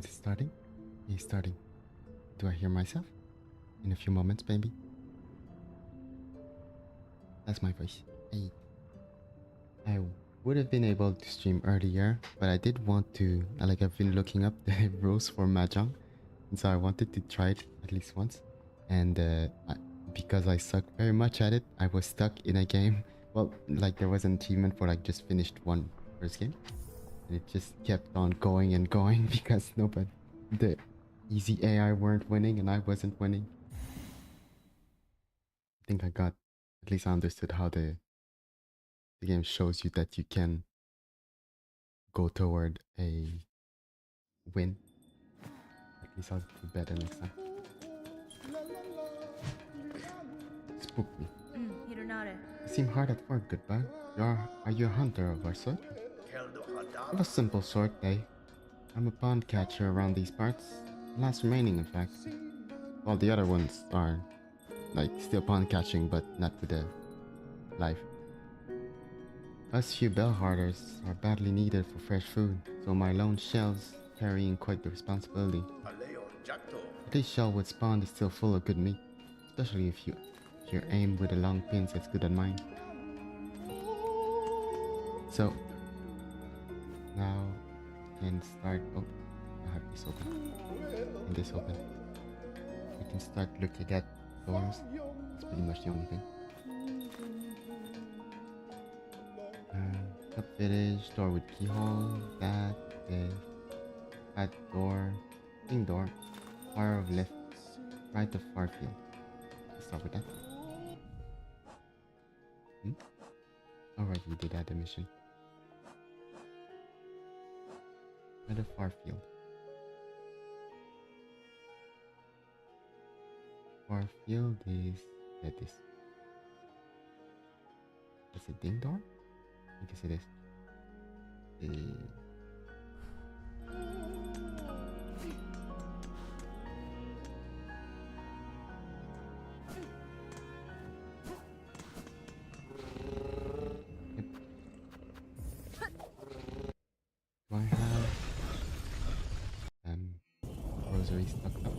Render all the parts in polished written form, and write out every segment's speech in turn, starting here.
Is it starting? It's starting. Do I hear myself? In a few moments, baby. That's my voice. Hey. I would have been able to stream earlier, but I did want to. I've been looking up the rules for Mahjong, and so I wanted to try it at least once. And because I suck very much at it, I was stuck in a game. Well, there was an achievement for just finished one first game, and it just kept on going and going because the easy AI weren't winning and I wasn't winning. I think at least I understood how the game shows you that you can go toward a win. At least I'll do better next time. Spook me. You seem hard at work, goodbye. Are you a hunter of our sort? Of a simple sort, eh? I'm a pond catcher around these parts. The last remaining, in fact. While the other ones are, still pond catching, but not with a life. Us few bellharders are badly needed for fresh food, so my lone shell's carrying quite the responsibility. At least Shellwood's pond is still full of good meat, especially if your aim with the long pins is good as mine. So, now we can start. Oh, I have this open. And this open. We can start looking at doors. That's pretty much the only thing. Cup village, door with keyhole, that door, wing door, fire of lift, right of far field. Let's start with that. Alright, we did add a mission. Right of far field. Far field is this. That's a ding door? I guess it is. Do I have rosary stuck up?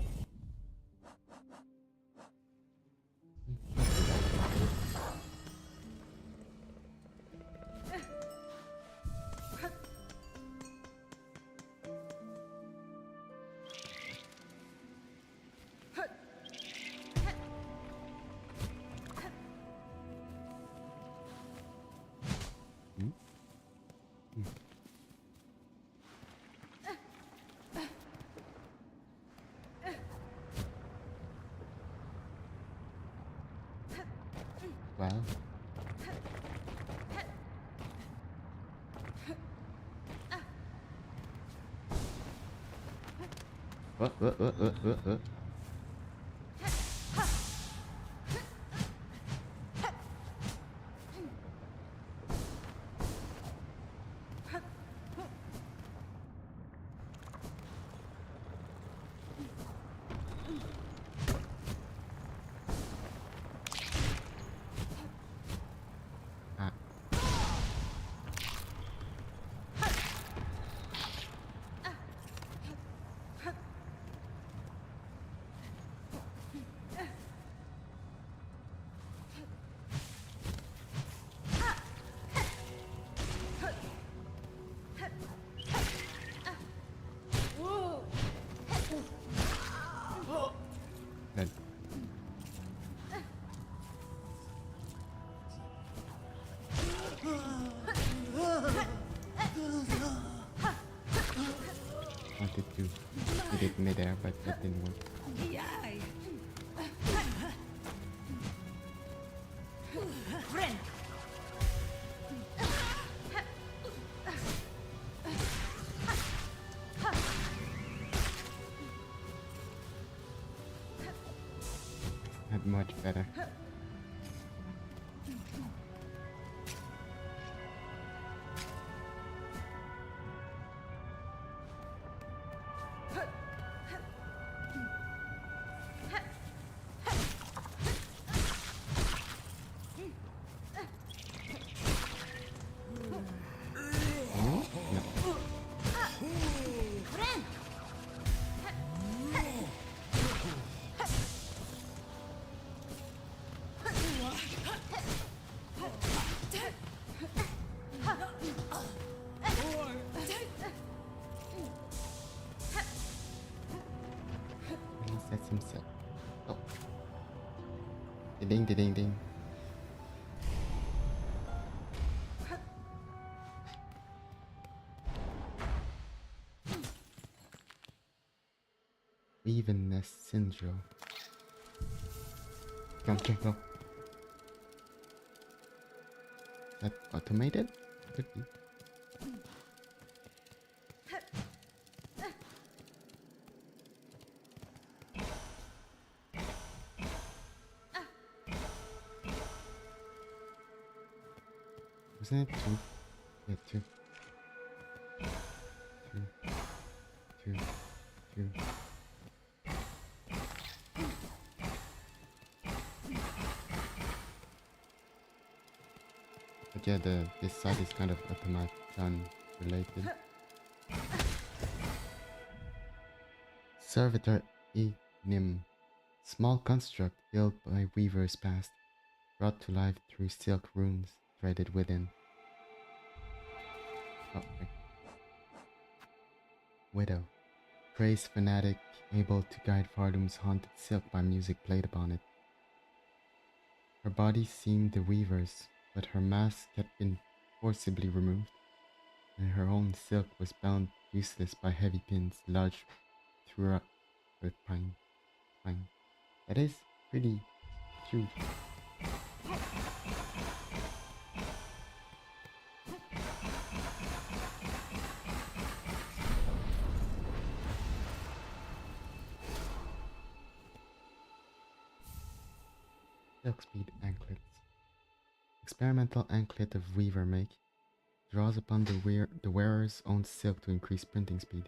Wow. What? Good. Wanted to hit it midair, but that didn't work. Not much better. himself. Oh. Ding, ding, ding, ding. Evenness syndrome. Come, go. Is that automated? Could be. Wasn't it two? Yeah, two. Two. But yeah, this side is kind of automaton related. Servitor Nim. Small construct built by weavers past, brought to life through silk runes threaded within. Oh, okay. Widow. Praise fanatic, able to guide Fardum's haunted silk by music played upon it. Her body seemed the weaver's, but her mask had been forcibly removed, and her own silk was bound useless by heavy pins lodged throughout her spine. That is pretty true. Silk speed anklets. Experimental anklet of weaver make. Draws upon the wearer's own silk to increase printing speed.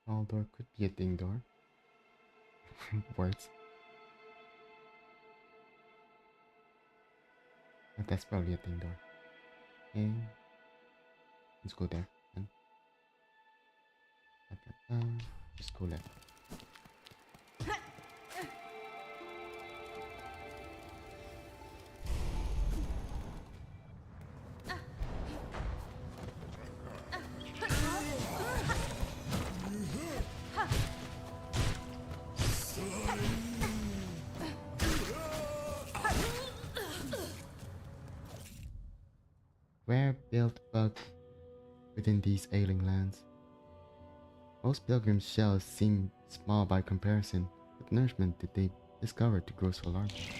Small door could be a ding door. Words. But that's probably a ding door. And let's go there. And just go left. Where built bug within these ailing lands? Most pilgrims' shells seem small by comparison. What nourishment did they discover to grow so large?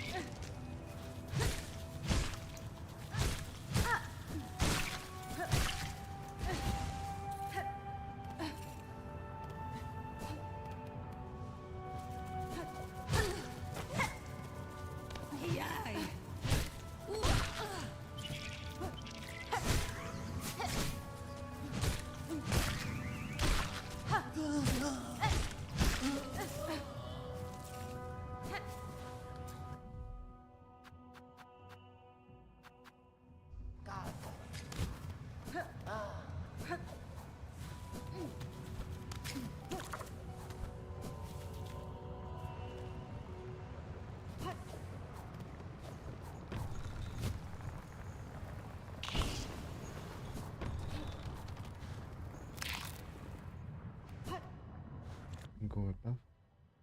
Go above?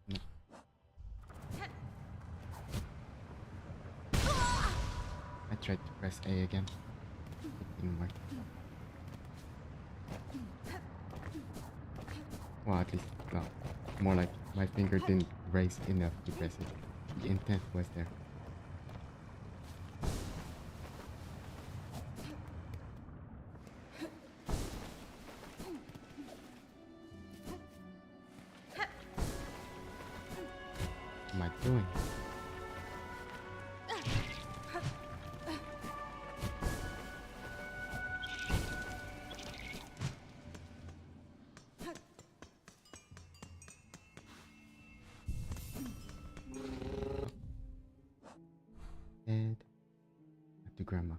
No. I tried to press A again. It didn't work. Well, at least, well, more like my finger didn't raise enough to press it. The intent was there. What am I doing? grandma.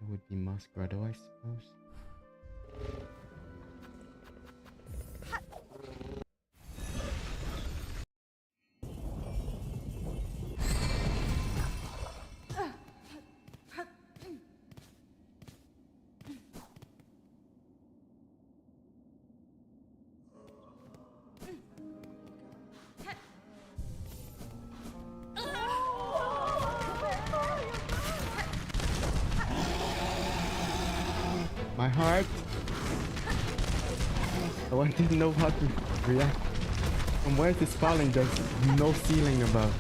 It would be Moss Grotto, I suppose. My heart. Oh, I didn't know how to react. From where it is falling, there's no ceiling above.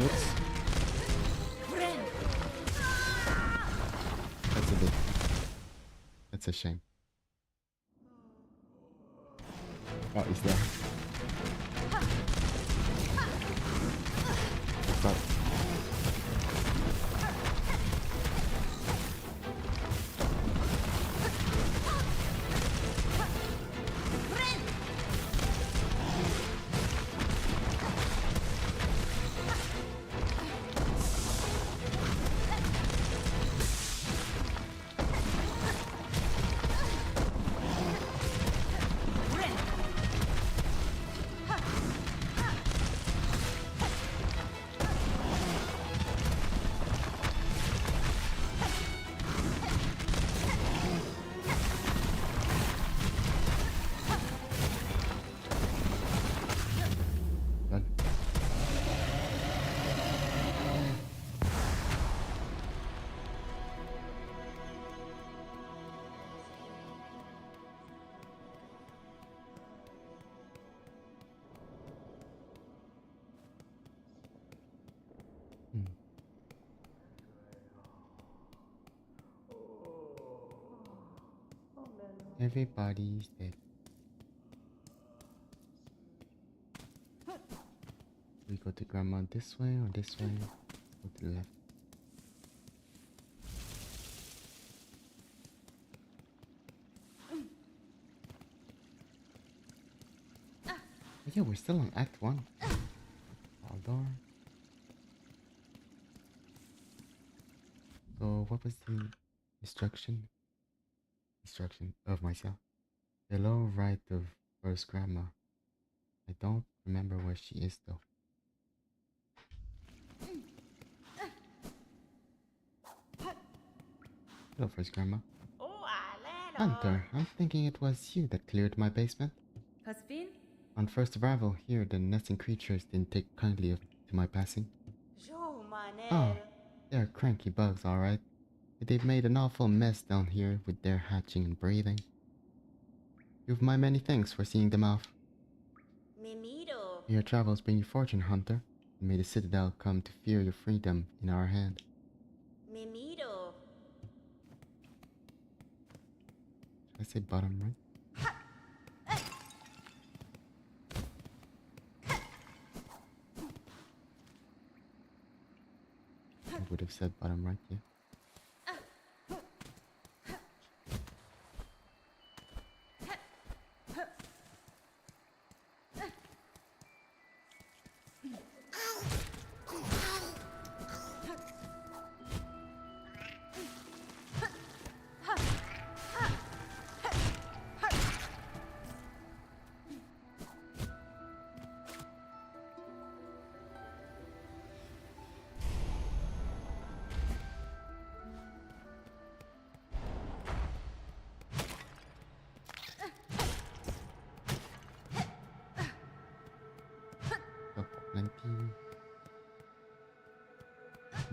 Oops. That's a shame. Oh, is there? Stop. Done. Everybody's dead. We go to grandma this way or this way? Go to the left. Oh, yeah, we're still on Act 1. Door. So what was the instruction of myself? Below right of first grandma. I don't remember where she is though. Hello, first grandma. Hunter, I'm thinking it was you that cleared my basement. On first arrival here, the nesting creatures didn't take kindly to my passing. Oh, they're cranky bugs, alright. But they've made an awful mess down here with their hatching and breathing. You've my many thanks for seeing them off. Your travels bring you fortune, Hunter, and may the Citadel come to fear your freedom in our hand. Should I say bottom right? I would have said bottom right, yeah.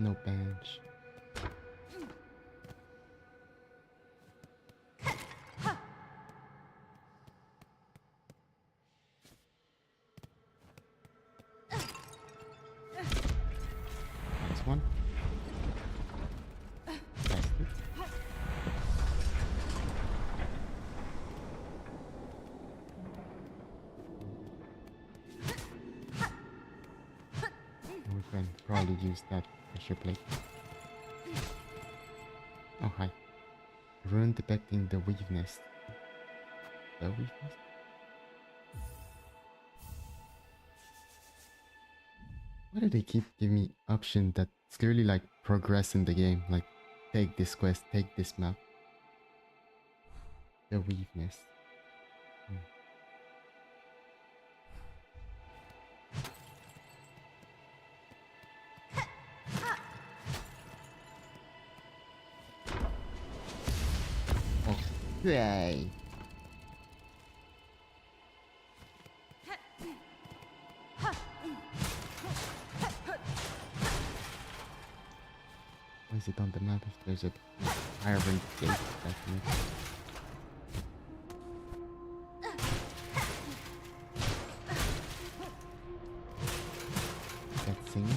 No bench. This one. Plastic. probably use that pressure plate. Oh, hi. Rune depicting the weave nest. The weave nest? Why do they keep giving me option that's clearly like progress in the game? Like, take this quest, take this map. The weave nest. Okay. Why is it on the map if there's a iron gate back here? That singing?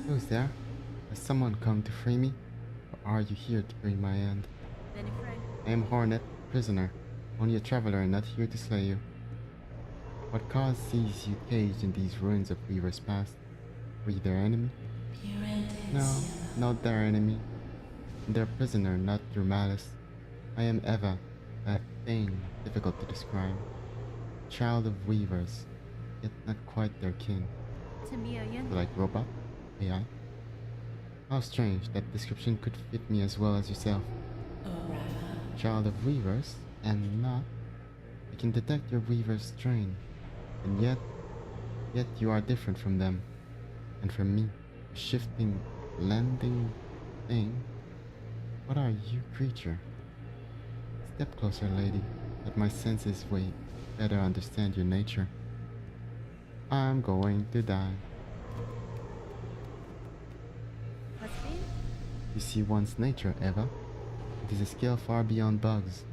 Who's there? Has someone come to free me? Or are you here to bring my end? I am Hornet, prisoner, only a traveler and not here to slay you. What cause sees you caged in these ruins of Weaver's past? Were you their enemy? No, not their enemy. Their prisoner, not through malice. I am Eva, a thing difficult to describe. Child of Weavers, yet not quite their kin. Like robot? AI? How strange that description could fit me as well as yourself. Child of Weavers, and not. I can detect your Weaver's strain, and yet you are different from them. And from me, a shifting, blending thing. What are you, creature? Step closer, lady, that my senses way better understand your nature. I'm going to die. You see one's nature, Eva. It is a skill far beyond bugs.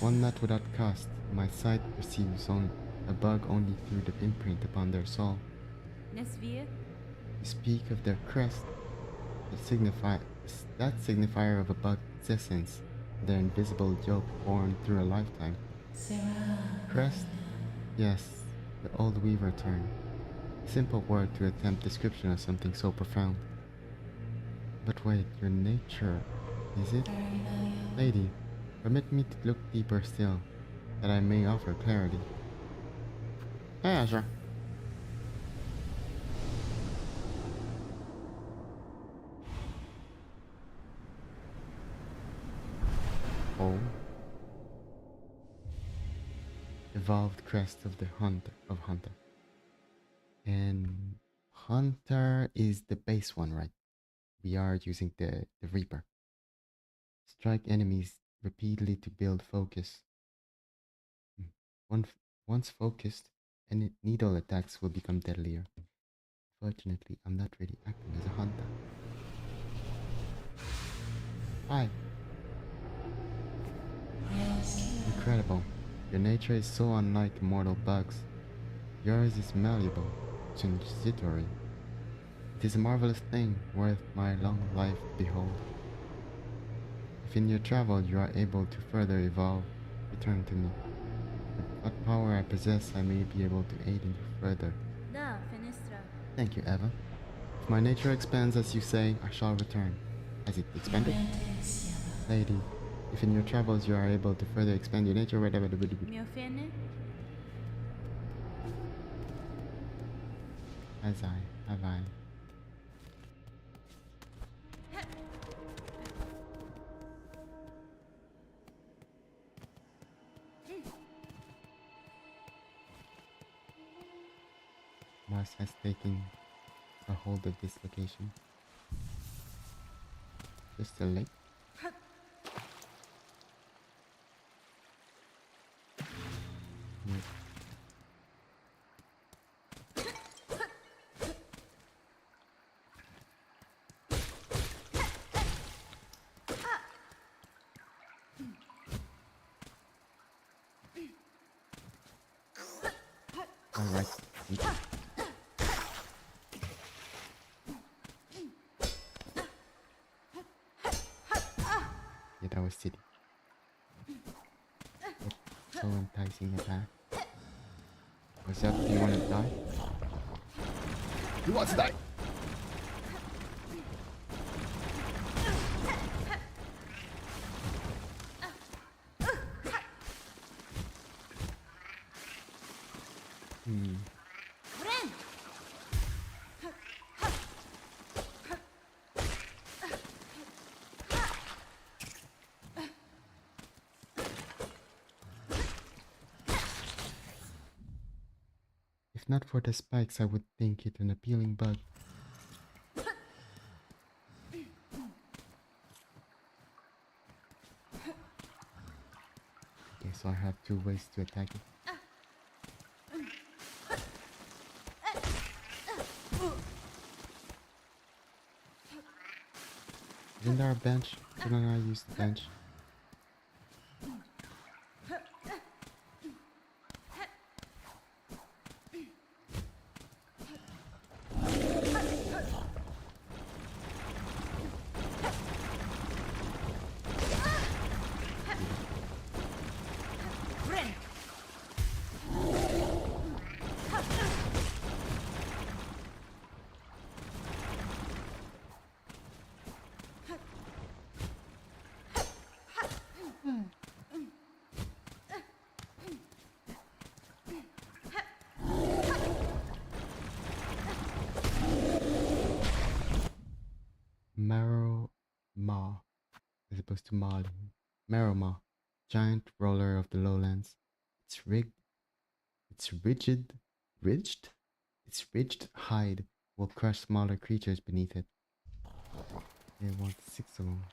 One not without cost. My sight perceives a bug only through the imprint upon their soul. You speak of their crest, that signifier of a bug's essence, their invisible yoke born through a lifetime. Crest? Yes, the old weaver term. A simple word to attempt description of something so profound. But wait, your nature, is it? Lady, permit me to look deeper still, that I may offer clarity. Yeah, sure. Oh. Evolved crest of the hunter. And hunter is the base one, right? We are using the Reaper. Strike enemies repeatedly to build focus. Once focused, any needle attacks will become deadlier. Fortunately, I'm not really acting as a hunter. Hi. Incredible. Your nature is so unlike mortal bugs. Yours is malleable, transitory. It is a marvelous thing, worth my long life to behold. If in your travel you are able to further evolve, return to me. With what power I possess, I may be able to aid in you further. Thank you, Eva. If my nature expands as you say, I shall return. Has it expanded? Lady, if in your travels you are able to further expand your nature, whatever. Have I? Mars has taken a hold of this location. Just a lake. Yes. All right. our city. What so enticing attack? What's up? Do you want to die? Who wants to die? If not for the spikes, I would think it an appealing bug. Okay, so I have 2 ways to attack it. Isn't there a bench? Couldn't I use the bench? Marrow Maw, as opposed to Molly. Marrow Maw, giant roller of the lowlands. Its ridged hide will crush smaller creatures beneath it. They want 6 of them.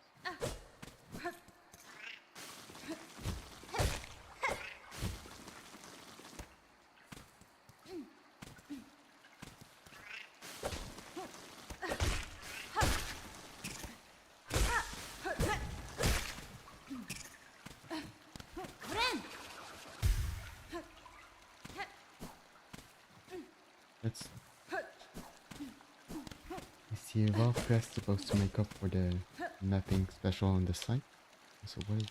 Let's... I see Evolve Crest supposed to make up for the nothing special on the site. So what is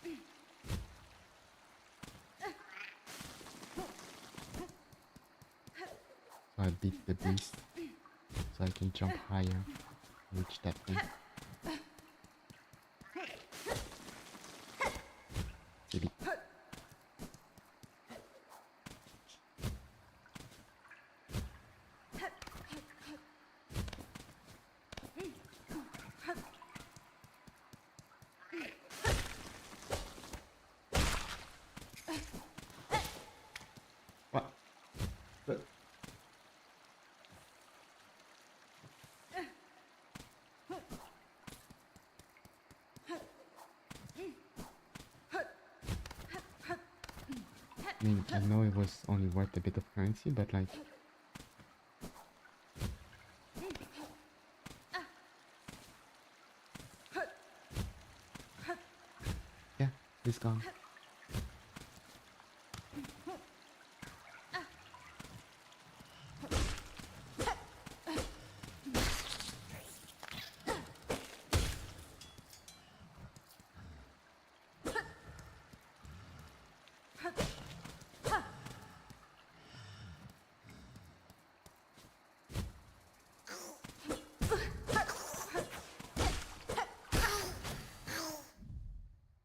this? So I beat the beast so I can jump higher and reach that thing. Silly. What? But I mean, I know it was only worth a bit of currency, but like... Yeah, it's gone.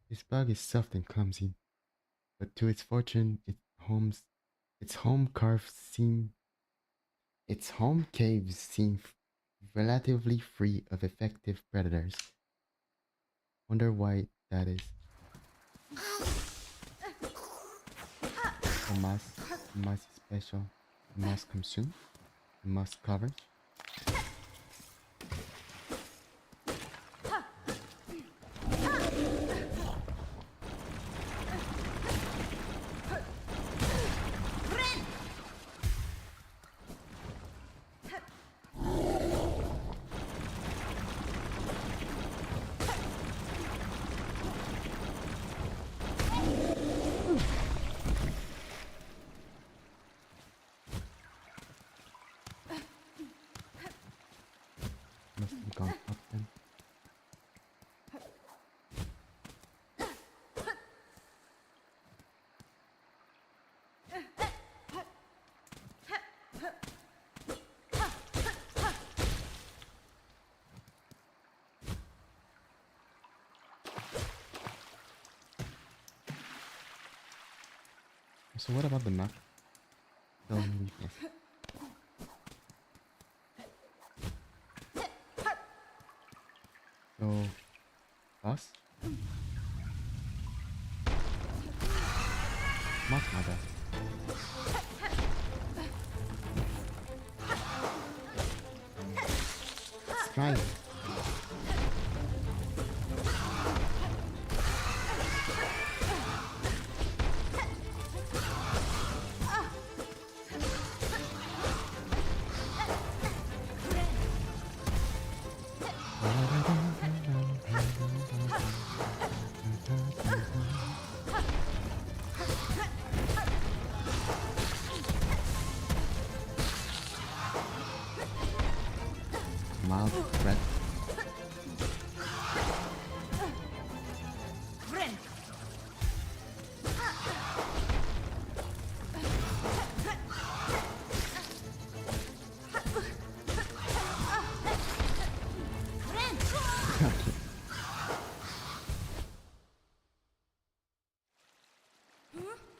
This bug is soft and clumsy, but to its fortune, its home caves seem relatively free of effective predators. Wonder why that is. A mask is special. A mask consume. A mask coverage. So what about the map? Still in weakness. So, boss? Not my best. Strike. Mild threat.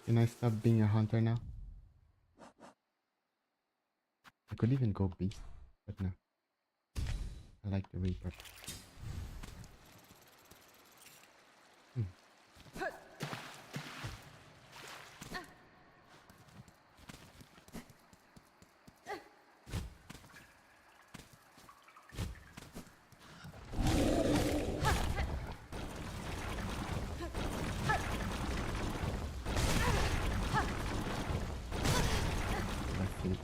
Can I stop being a hunter now? I could even go beast, but no. I like the Reaper. Let's see.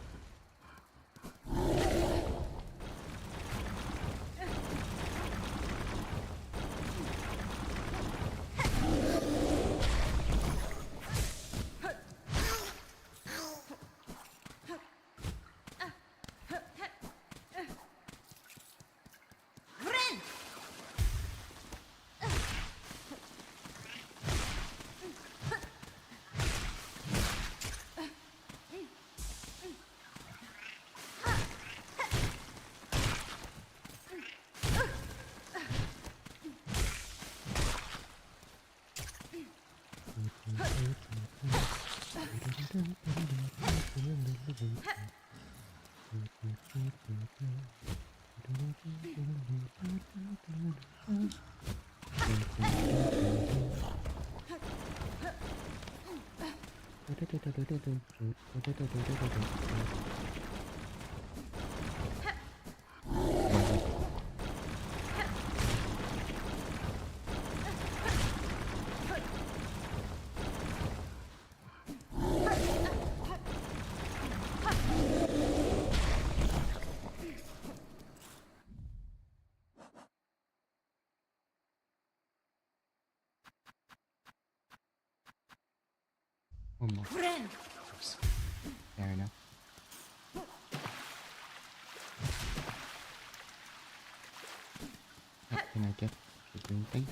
One more. Oops. Fair enough. How can I get the green thing?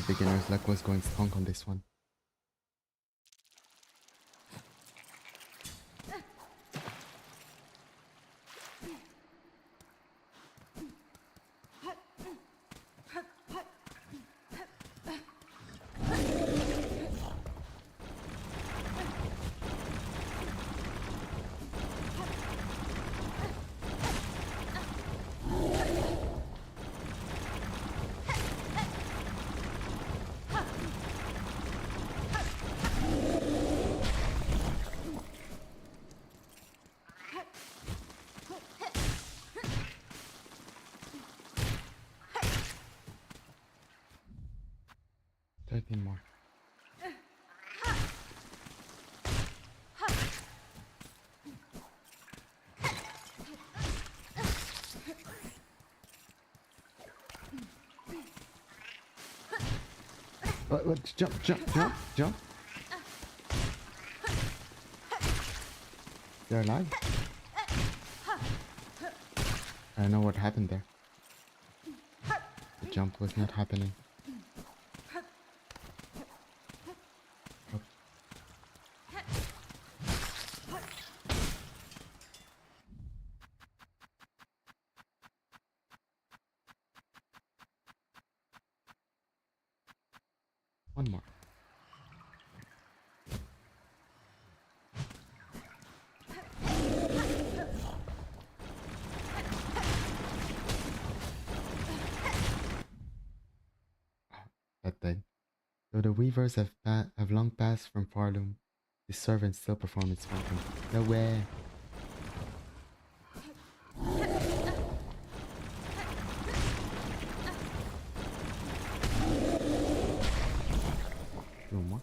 beginner's luck was going strong on this one. More. Jump. They're alive. I know what happened there. The jump was not happening. One more. That dead. Though the weavers have long passed from Farloom, the servants still perform its function. No way! Two more.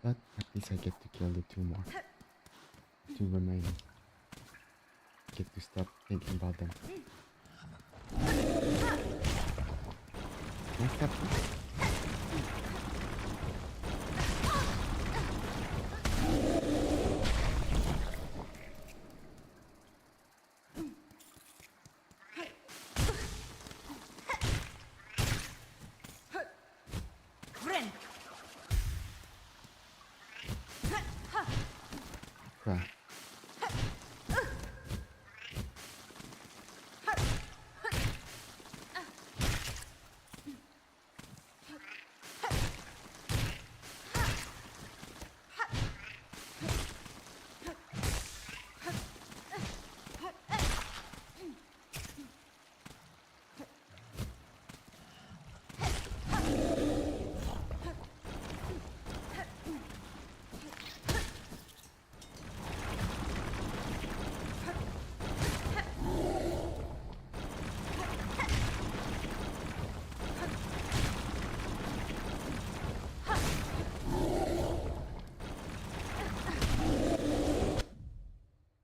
But at least I get to kill the two more. Two remaining. Get to stop thinking about them. Can I stop this? Crap.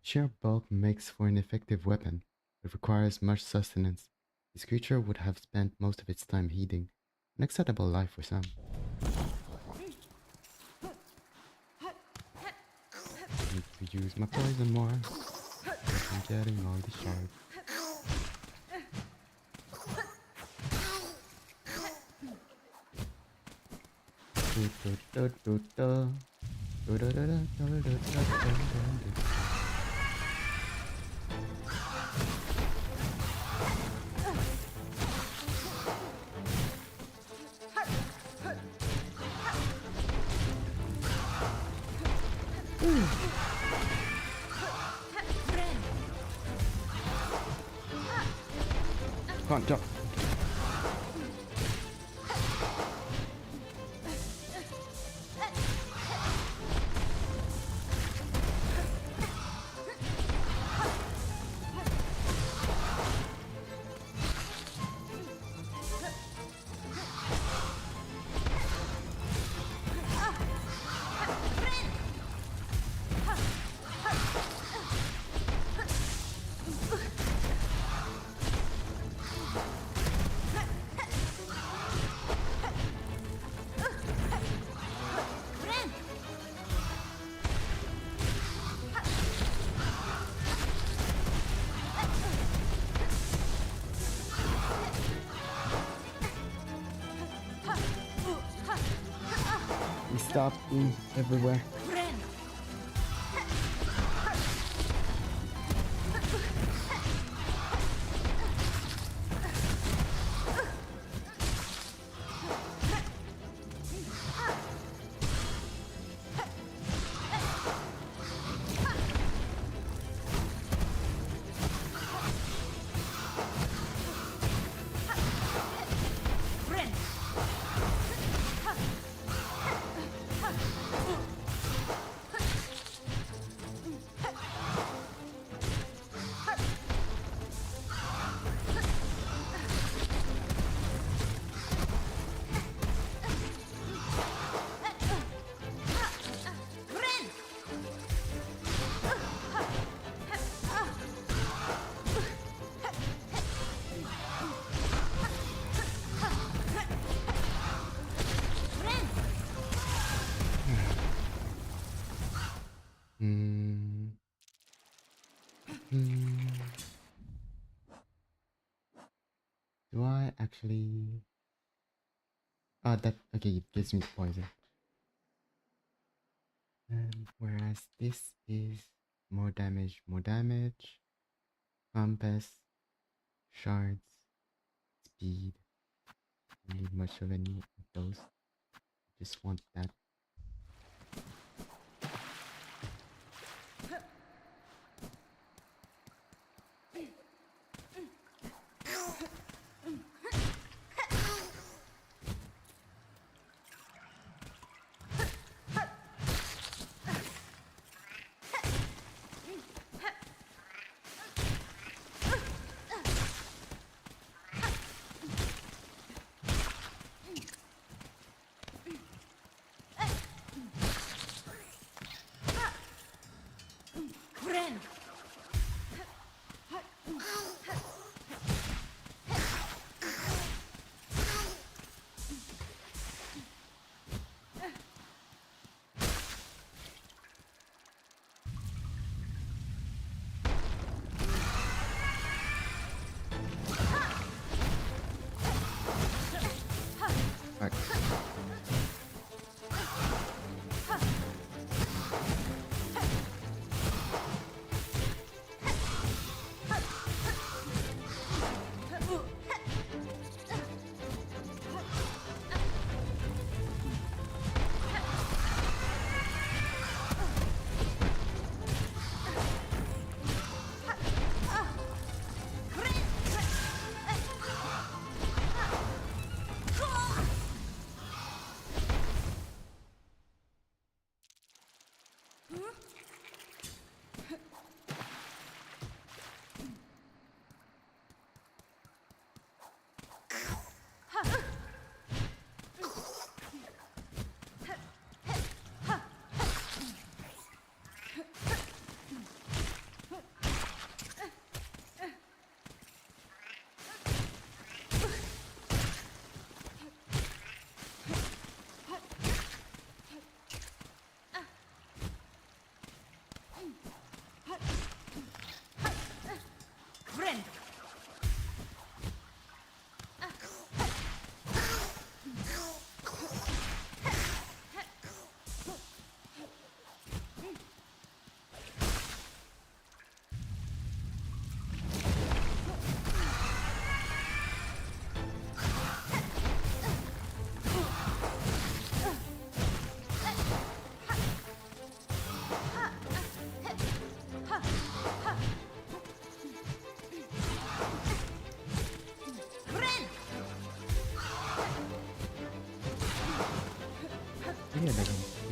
Sheer bulk makes for an effective weapon, but requires much sustenance. This creature would have spent most of its time heating, an acceptable life for some. to use my poison more. I'm getting all the shards. Can't jump. We stopped being everywhere. Do I actually... that... Okay, it gives me poison. Whereas this is more damage, compass, shards, speed. Don't need much of any of those. Just want that.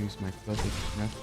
use my flooded method.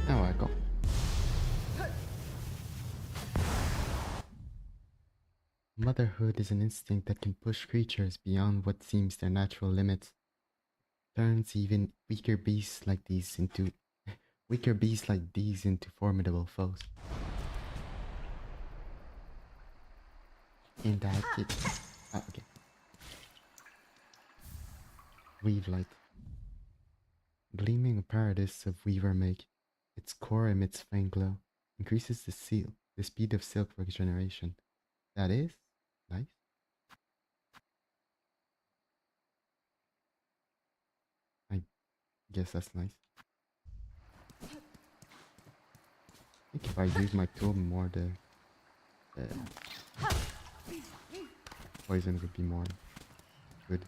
Now I go. Motherhood is an instinct that can push creatures beyond what seems their natural limits. Turns even weaker beasts like these into formidable foes. And that it. Ah, okay. Weave light. Gleaming apparatus of weaver make. Its core emits faint glow. Increases the speed of silk regeneration. That is nice. I guess that's nice. I think if I use my tool more, the poison would be more good.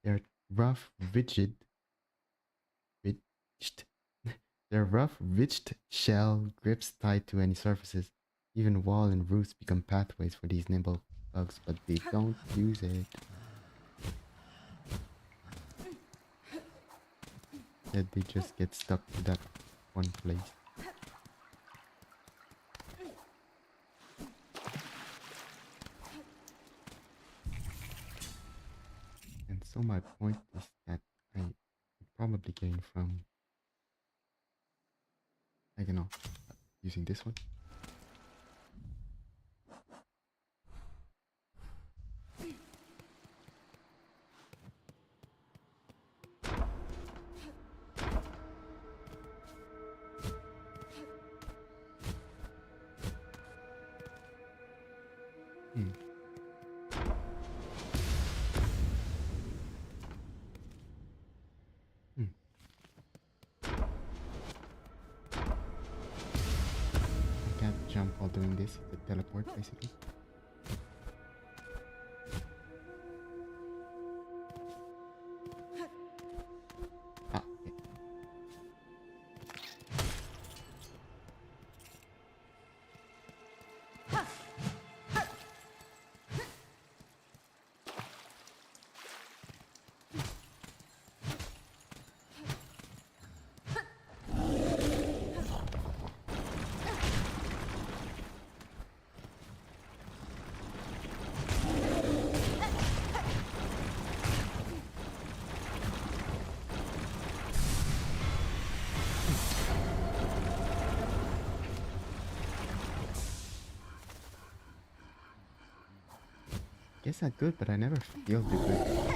They're rough, ridged. Their rough, ridged shell grips tight to any surfaces. Even wall and roots become pathways for these nimble bugs, but they don't use it. Yeah, they just get stuck to that one place. And so my point is that I probably gain from, I don't know, using this one. I can't jump while doing this. It's a teleport, basically. Ah, okay. guess I could, but I never feel too good.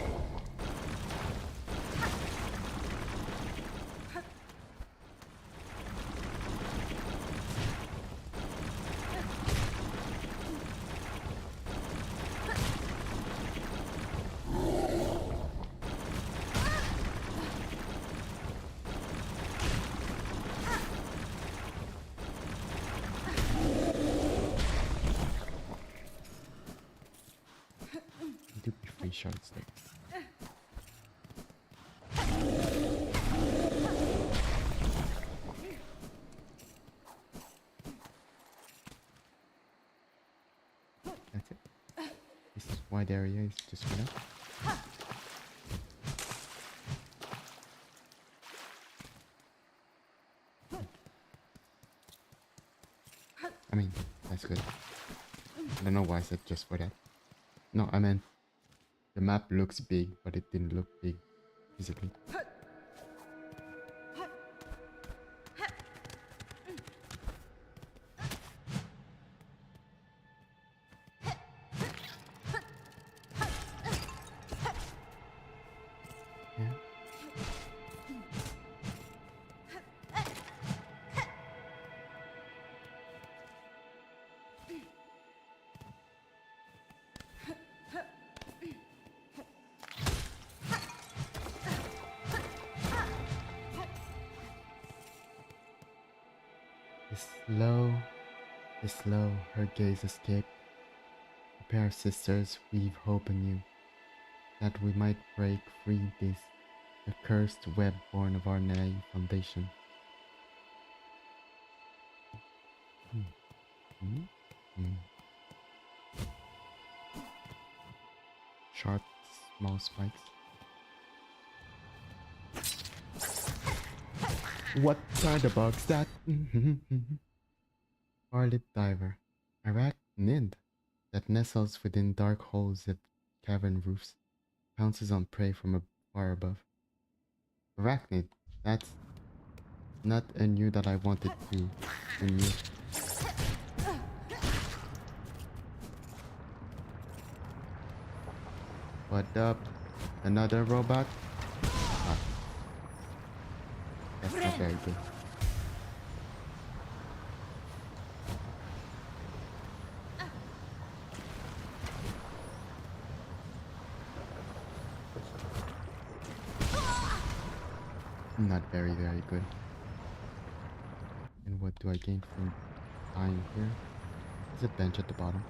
Do be free shots there. That's it. This wide area is just enough. I mean, that's good. I don't know why I said just for that. No, I meant the map looks big, but it didn't look big physically. Yeah. Slow, her gaze escaped. A pair of sisters weave hope anew, that we might break free this accursed web born of our naive foundation. Sharp, small spikes. What kind of bug's that? Scarlet diver, arachnid that nestles within dark holes of cavern roofs, pounces on prey from far above. Arachnid, that's not a new that I wanted to renew. What up? Another robot? Ah, that's not very good. Not very good. And what do I gain from dying here? There's a bench at the bottom.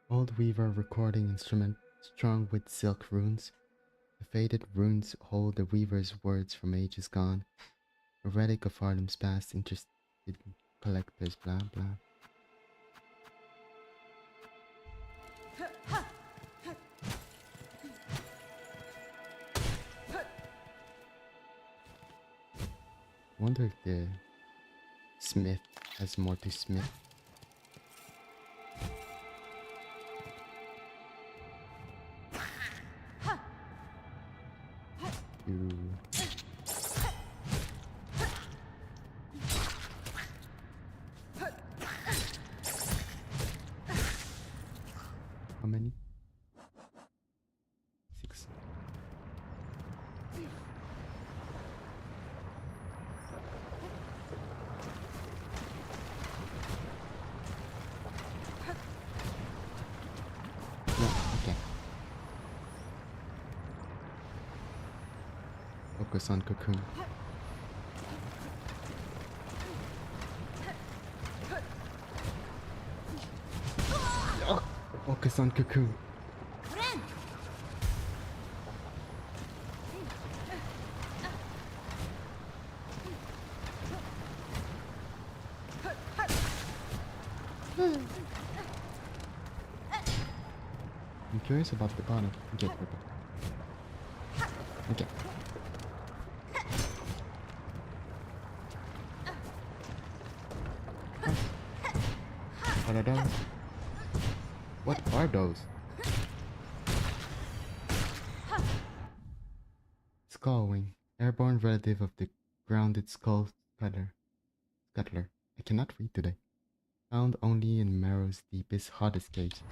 Old weaver recording instrument strung with silk runes. The faded runes hold the weaver's words from ages gone. A relic of Harlem's past, interested collectors, blah blah. Wonder if the smith has more to smith. How many? 6. No, okay. Focus on cocoon. Focus on cocoon. I'm curious about the bottom. Okay, okay. What are those? What are those? Skullwing, airborne relative of the grounded skull scuttler. I cannot read today. Found only in Marrow's deepest, hottest caves.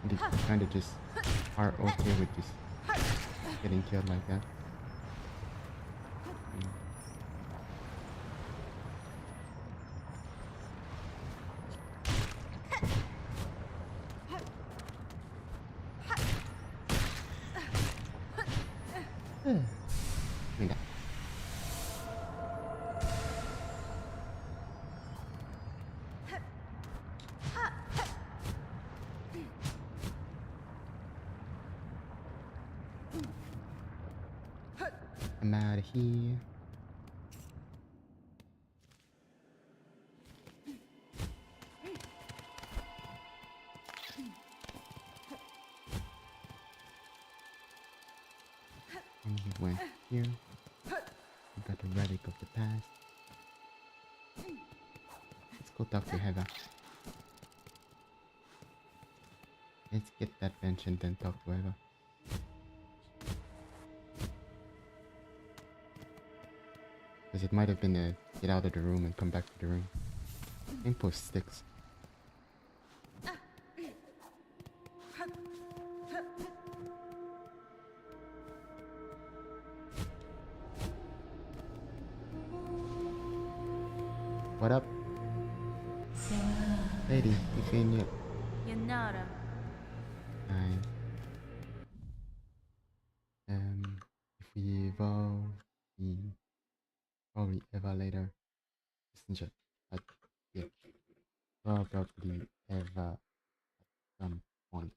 And they kinda just are okay with just getting killed like that. Venga. I'm out of here. And we went here. We got the relic of the past. Let's go talk to Heva. Let's get that bench and then talk to Heva. Because it might have been a get out of the room and come back to the room. Info sticks. What up? Lady, you came yet? Yanara. Hi. If we evolve, we probably evolve later. Messenger. Yeah. Probably ever some point.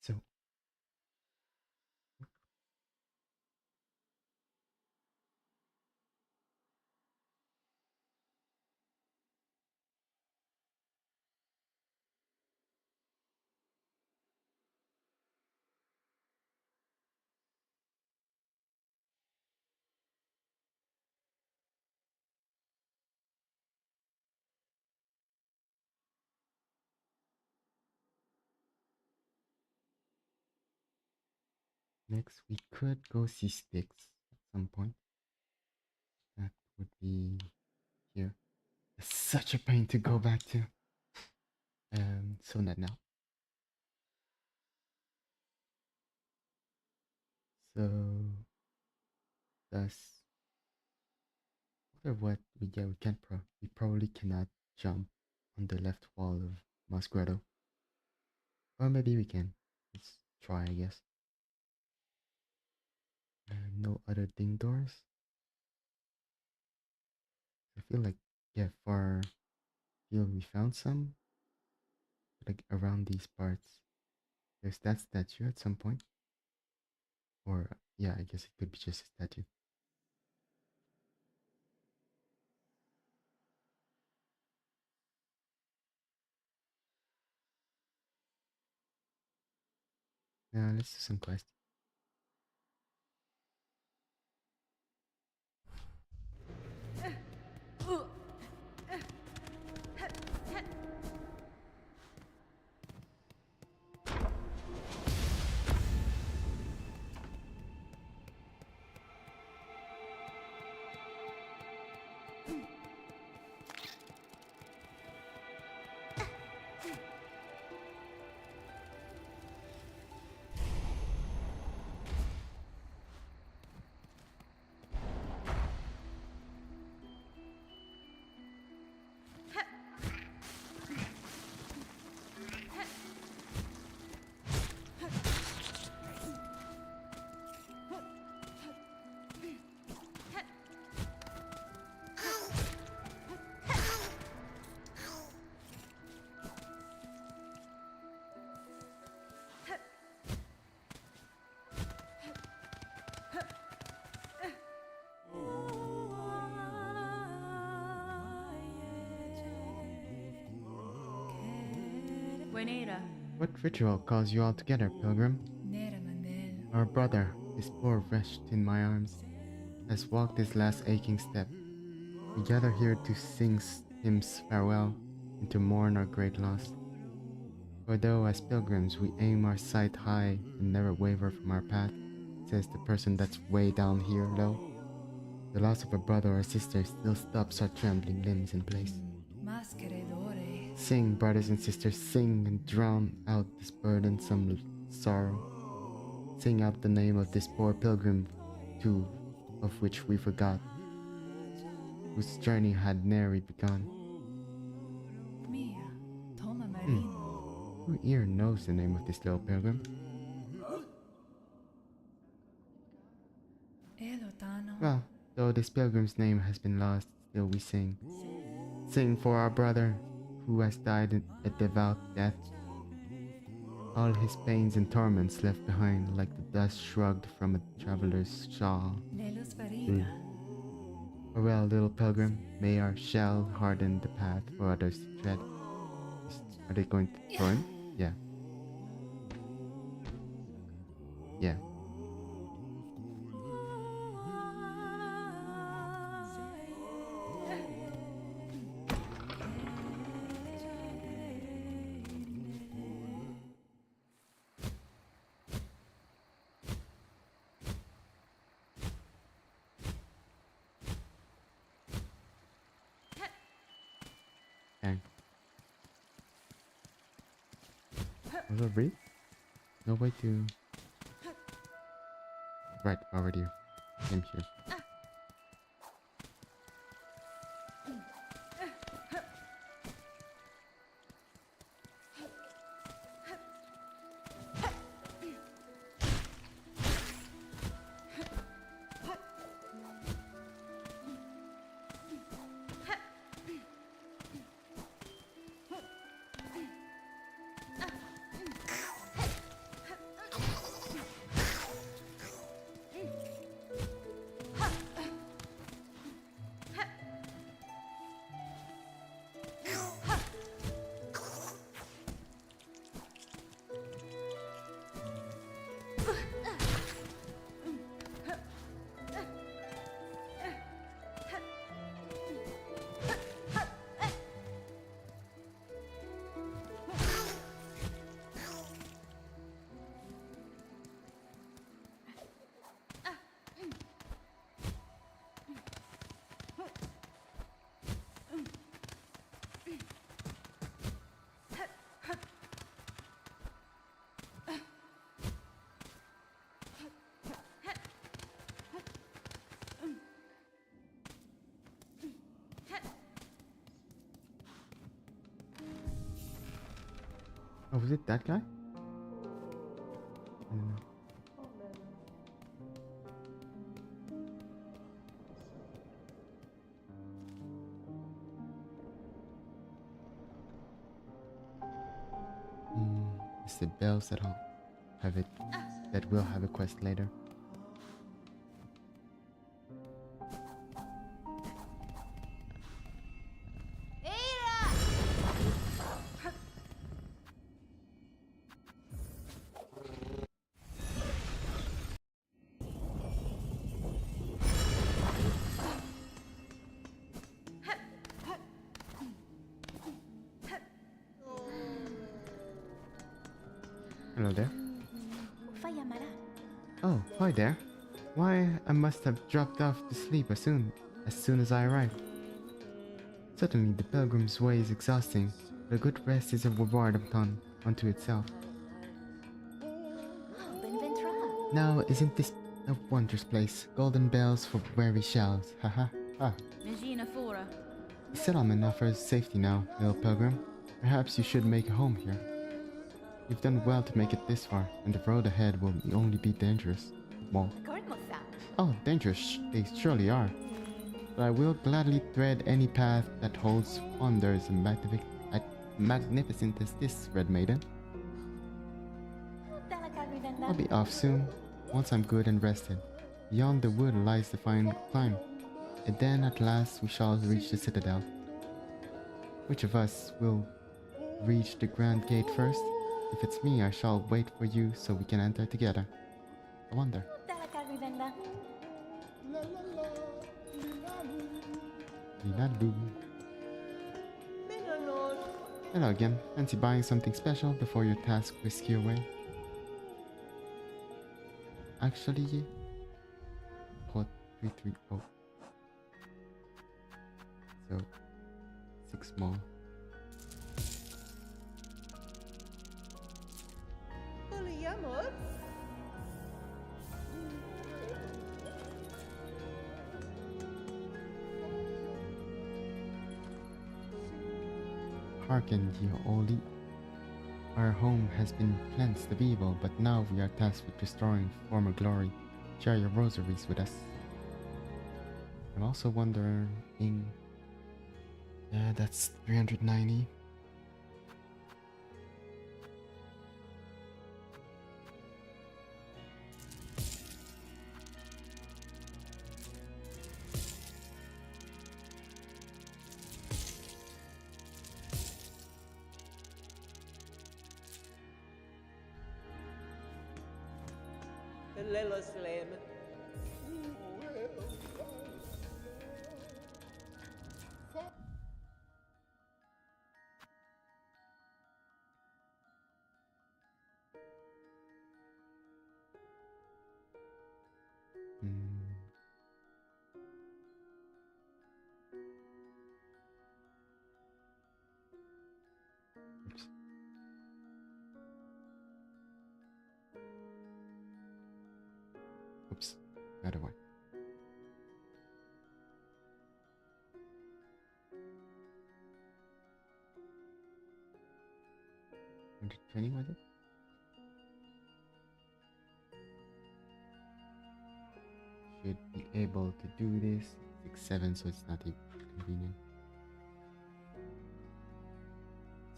So next we could go see Sticks at some point. That would be here. It's such a pain to go back to. So not now. So thus what we get we can't we probably cannot jump on the left wall of Musgrotto. Or maybe we can. Let's try, I guess. No other ding doors. I feel like, yeah, far field we found some. Like around these parts. There's that statue at some point. Or, yeah, I guess it could be just a statue. Now let's do some quest. What ritual calls you all together, pilgrim? Our brother, this poor wretch in my arms, has walked his last aching step. We gather here to sing hymns farewell and to mourn our great loss. For though as pilgrims we aim our sight high and never waver from our path, says the person that's way down here low, the loss of a brother or sister still stops our trembling limbs in place. Sing, brothers and sisters, sing and drown out this burdensome sorrow. Sing out the name of this poor pilgrim too, of which we forgot, whose journey had nary begun. Who here knows the name of this little pilgrim? Well, though this pilgrim's name has been lost, still we sing. Sing for our brother, who has died a devout death. All his pains and torments left behind like the dust shrugged from a traveler's shawl. Farewell, little pilgrim, may our shell harden the path for others to tread. Are they going to throw him? Yeah. Yeah. Dang. Also breathe? No way to... Right, already came here. Oh, was it that guy? I don't know. It's the bells that I'll have it. That will have a quest later. Hello there. Oh, hi there. Why, I must have dropped off to sleep as soon as I arrived. Certainly the pilgrim's way is exhausting, but a good rest is a reward unto itself. Now, isn't this a wondrous place? Golden bells for weary shells. Haha. The settlement offers safety now, little pilgrim. Perhaps you should make a home here. You've done well to make it this far, and the road ahead will only be dangerous. Well, oh, dangerous they surely are. But I will gladly tread any path that holds wonders as magnificent as this, Red Maiden. I'll be off soon, once I'm good and rested. Beyond the wood lies the fine climb, and then at last we shall reach the citadel. Which of us will reach the grand gate first? If it's me, I shall wait for you so we can enter together. I wonder. Lilalu. Hello again. Fancy buying something special before your task whisk you away? Actually, pot 330. So, 6 more. Hearken, ye Oli. Our home has been cleansed of evil, but now we are tasked with restoring former glory. Share your rosaries with us. I'm also wondering... Yeah, that's 390. Little Slim. Oops. Oops. Other one. $120 was it? Should be able to do this. 6-7, so it's not convenient.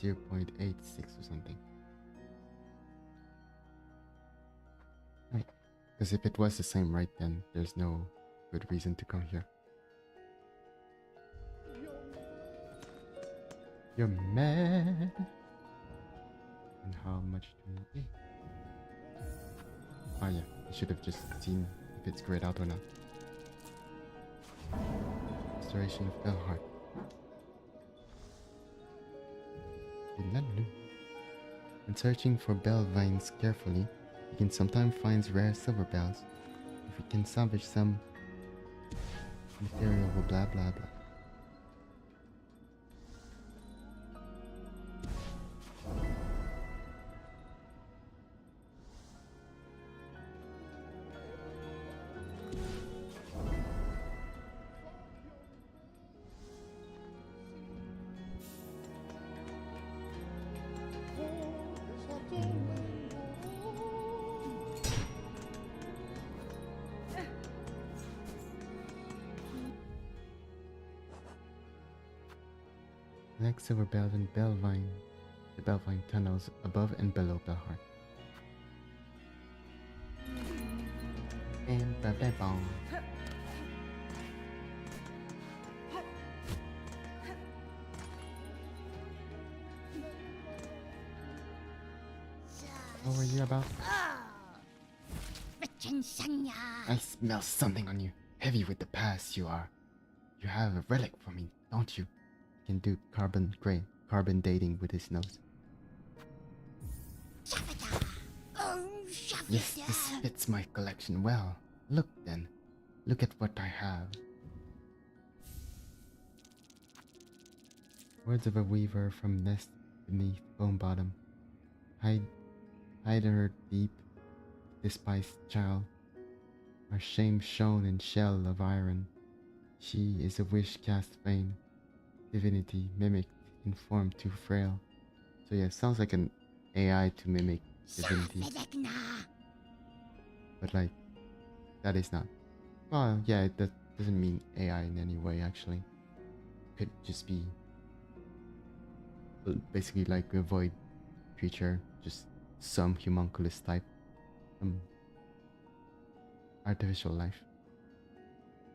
0.86 or something. Right. Because if it was the same, right, then there's no good reason to come here. You're mad. And how much do you pay? Oh yeah, I should have just seen if it's grayed out or not. Restoration of Bell Heart. When searching for bell vines carefully, you can sometimes find rare silver bells. If we can salvage some material, blah blah blah. Like silver bells and bellvine, the bellvine tunnels above and below Bellheart. And ba-ba-bong. What were you about? I smell something on you. Heavy with the past you are. You have a relic for me, don't you? Can do carbon dating with his nose. Yes, this fits my collection well. Look then. Look at what I have. Words of a weaver from nest beneath bone bottom. Hide her deep, despised child. Our shame shown in shell of iron. She is a wish cast vain. Divinity mimicked in form too frail. So yeah, sounds like an AI to mimic divinity. But like, that is not. Well, yeah, that doesn't mean AI in any way actually. Could just be basically like a void creature, just some homunculus type. Artificial life.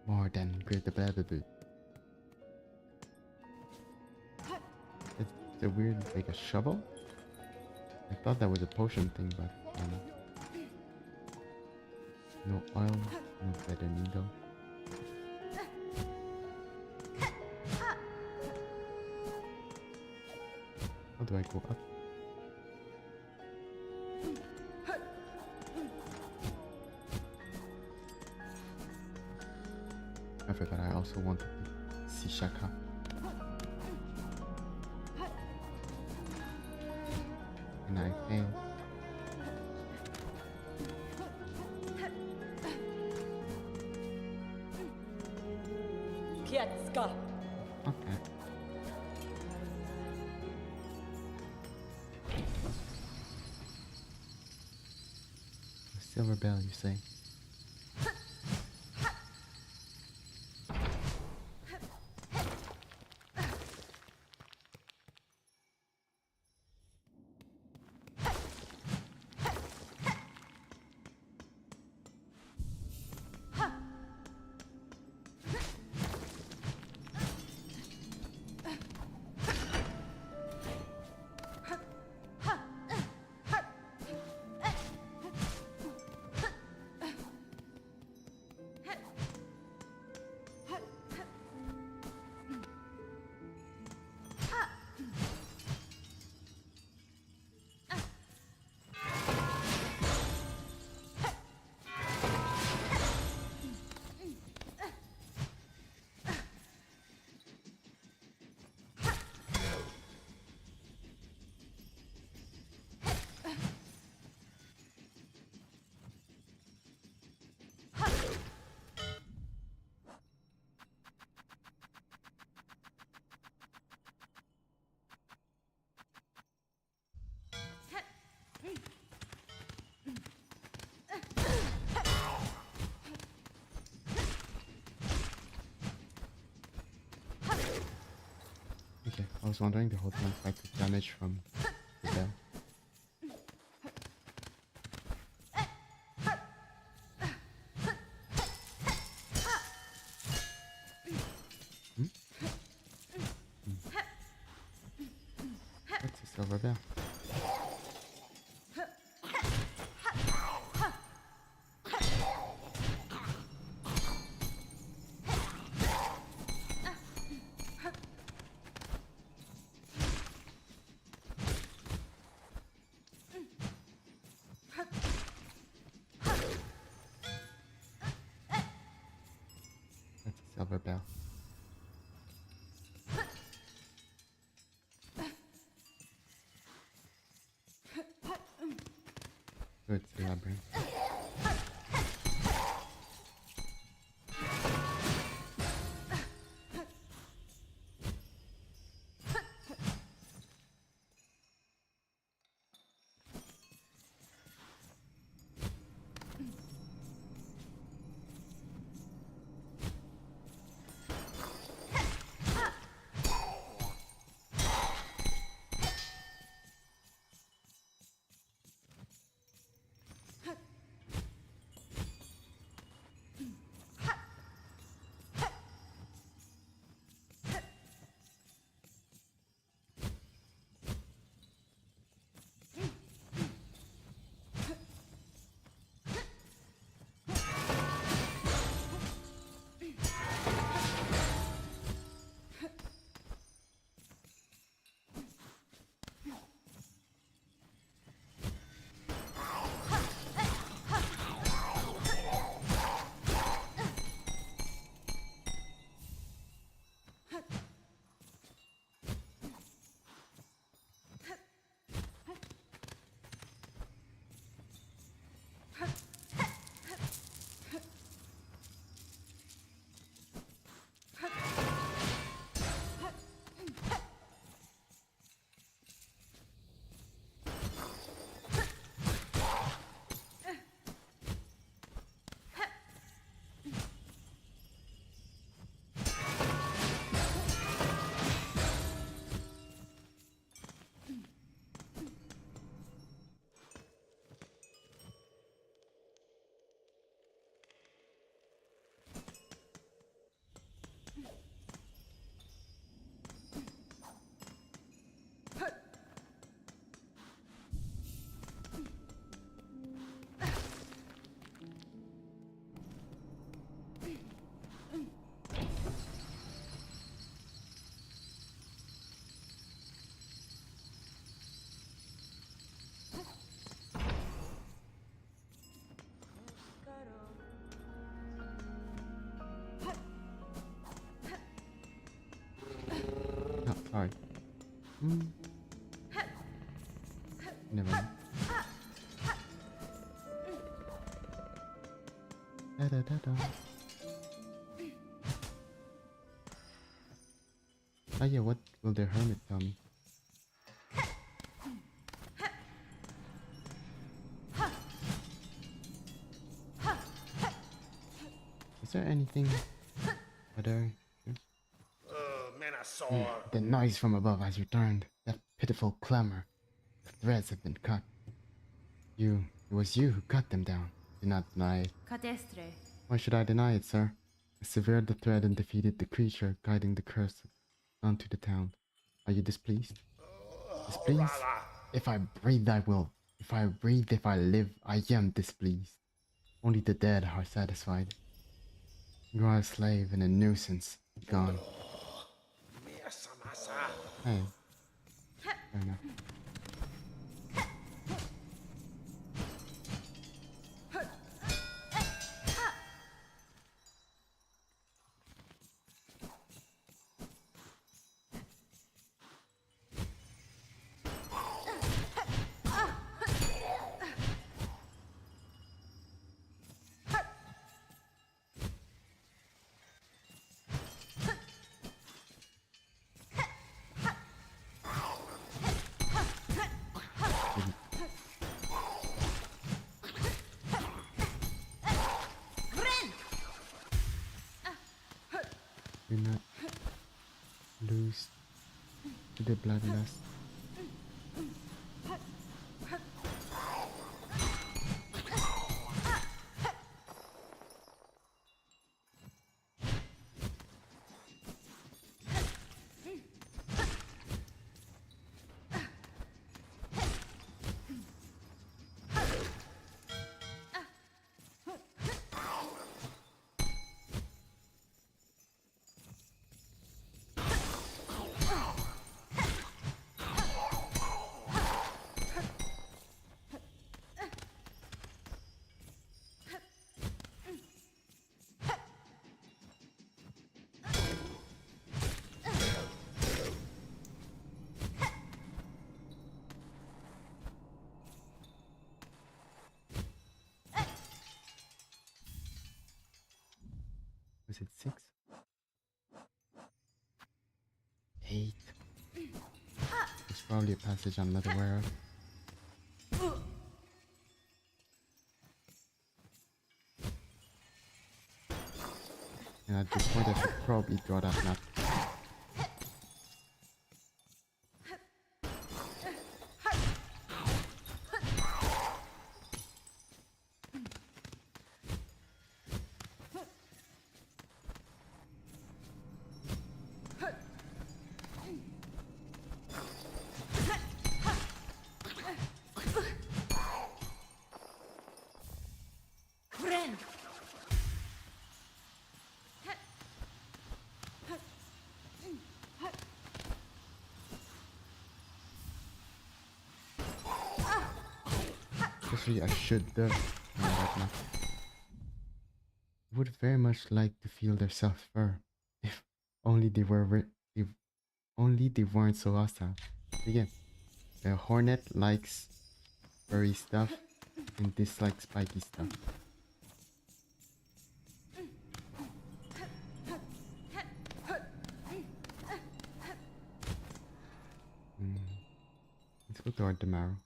More than great blah blah blah. It's a weird, like a shovel. I thought that was a potion thing, but no oil, no better needle. How do I go up? I forgot I also wanted to see Shaka. And I failed. Kietska. Okay. The silver bell, you say? Okay, I was wondering the whole time if I took damage from the bell. What's a silver bell? That's a silver bell. So it's the labyrinth. Hmm. Never mind. Da da da da. Oh yeah, what will the hermit tell me? Is there anything other? The noise from above has returned. That pitiful clamor. The threads have been cut. It was you who cut them down. Do not deny it. Cadestre. Why should I deny it, sir? I severed the thread and defeated the creature guiding the curse onto the town. Are you displeased? Displeased? If I breathe, I will. If I breathe, if I live, I am displeased. Only the dead are satisfied. You are a slave and a nuisance. Be gone. Hey, fair enough. Do not lose to the bloodlust. Was it 6? 8. There's probably a passage I'm not aware of. And at this point I should probably draw that map. Actually, I should know that map. I would very much like to feel their soft fur. If only they were if only they weren't so hostile. Again, the hornet likes furry stuff and dislikes spiky stuff. Let's go toward the marrow.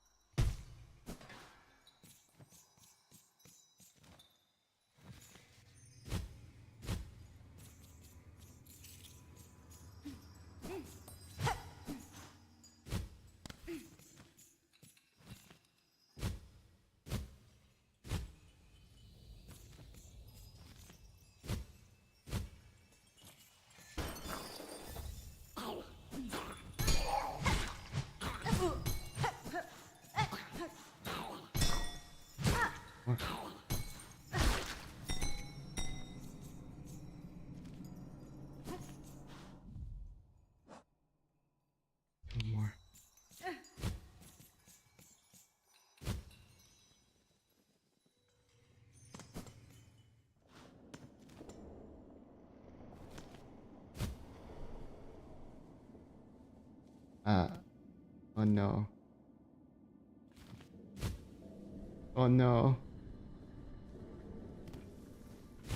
What? Two more. Oh no. Oh no.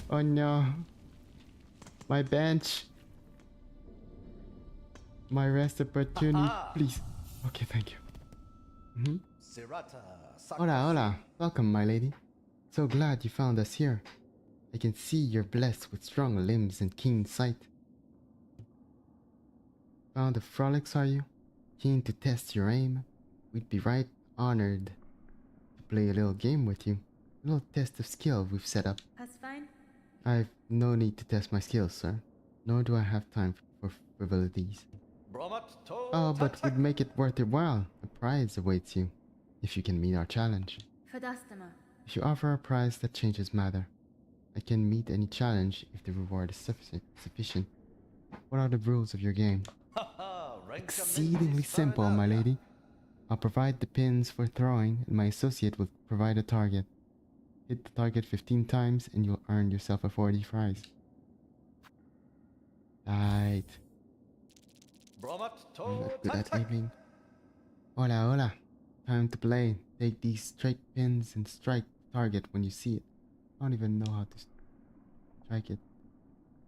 Oh no. My bench. My rest opportunity. Please. Okay, thank you. Mm-hmm. Hola, hola. Welcome, my lady. So glad you found us here. I can see you're blessed with strong limbs and keen sight. Found of frolics, are you? Keen to test your aim? We'd be right honored to play a little game with you. A little test of skill we've set up. That's fine. I've no need to test my skills, sir. Nor do I have time for frivolities. Oh, but we'd make it worth your while. A prize awaits you, if you can meet our challenge. Fadastama. If you offer a prize, that changes matter. I can meet any challenge if the reward is sufficient. What are the rules of your game? Exceedingly simple, my lady. I'll provide the pins for throwing, and my associate will provide a target. Hit the target 15 times, and you'll earn yourself a 40 prize. Right. I'm not good at aiming. Hola, hola. Time to play. Take these straight pins and strike the target when you see it. I don't even know how to strike it.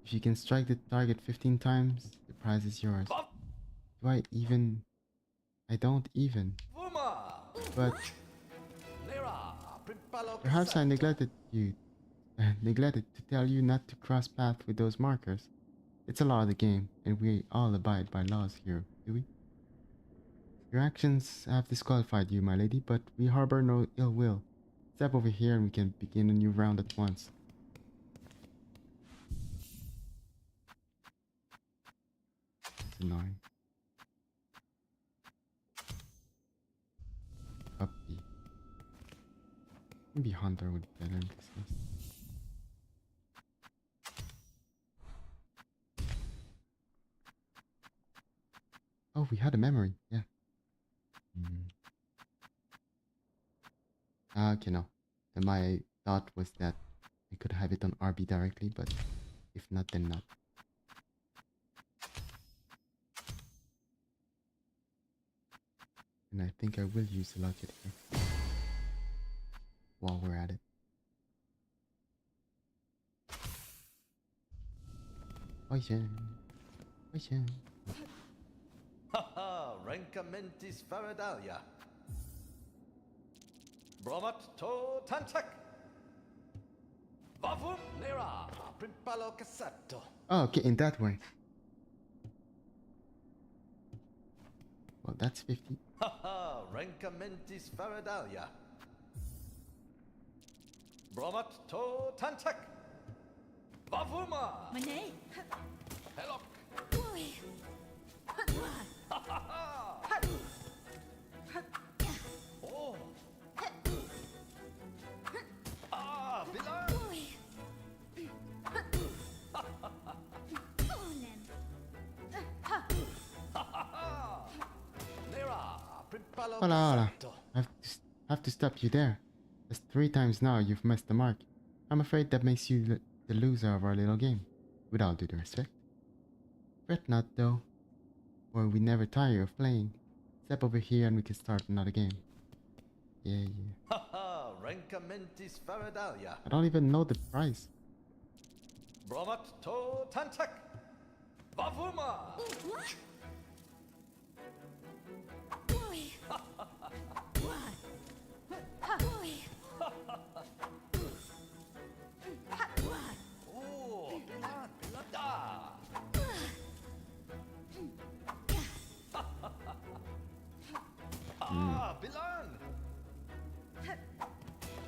If you can strike the target 15 times, the prize is yours. Do I even? I don't even. But perhaps I neglected to tell you not to cross paths with those markers. It's a law of the game, and we all abide by laws here, do we? Your actions have disqualified you, my lady, but we harbor no ill will. Step over here and we can begin a new round at once. It's annoying. Puppy. Maybe Hunter would be better in this case. Oh, we had a memory. Yeah. Okay, no. And my thought was that I could have it on RB directly, but if not, then not. And I think I will use the locket here while we're at it. Poison. Poison. Haha, Rancamentis Faradalia. Bromat to Tantak. Vavum Nera, Primpalo Cassato. Oh, okay, in that way. Well, that's 50. Haha, Rancamentis Faradalia. Bromat to Tantak. Vavuma. Mane. Helok. Oh. Ah, Bilan. Hola, hola. Have to stop you there. That's 3 times now you've missed the mark. I'm afraid that makes you the loser of our little game. With all due respect. Fret not, though, or we never tire of playing. Step over here and we can start another game. Yeah. Haha, Rancamentis Faradalia. I don't even know the price. Bromat to Tantak. Vavuma. Oh, Bilan, Bilada. Ah, Bilan.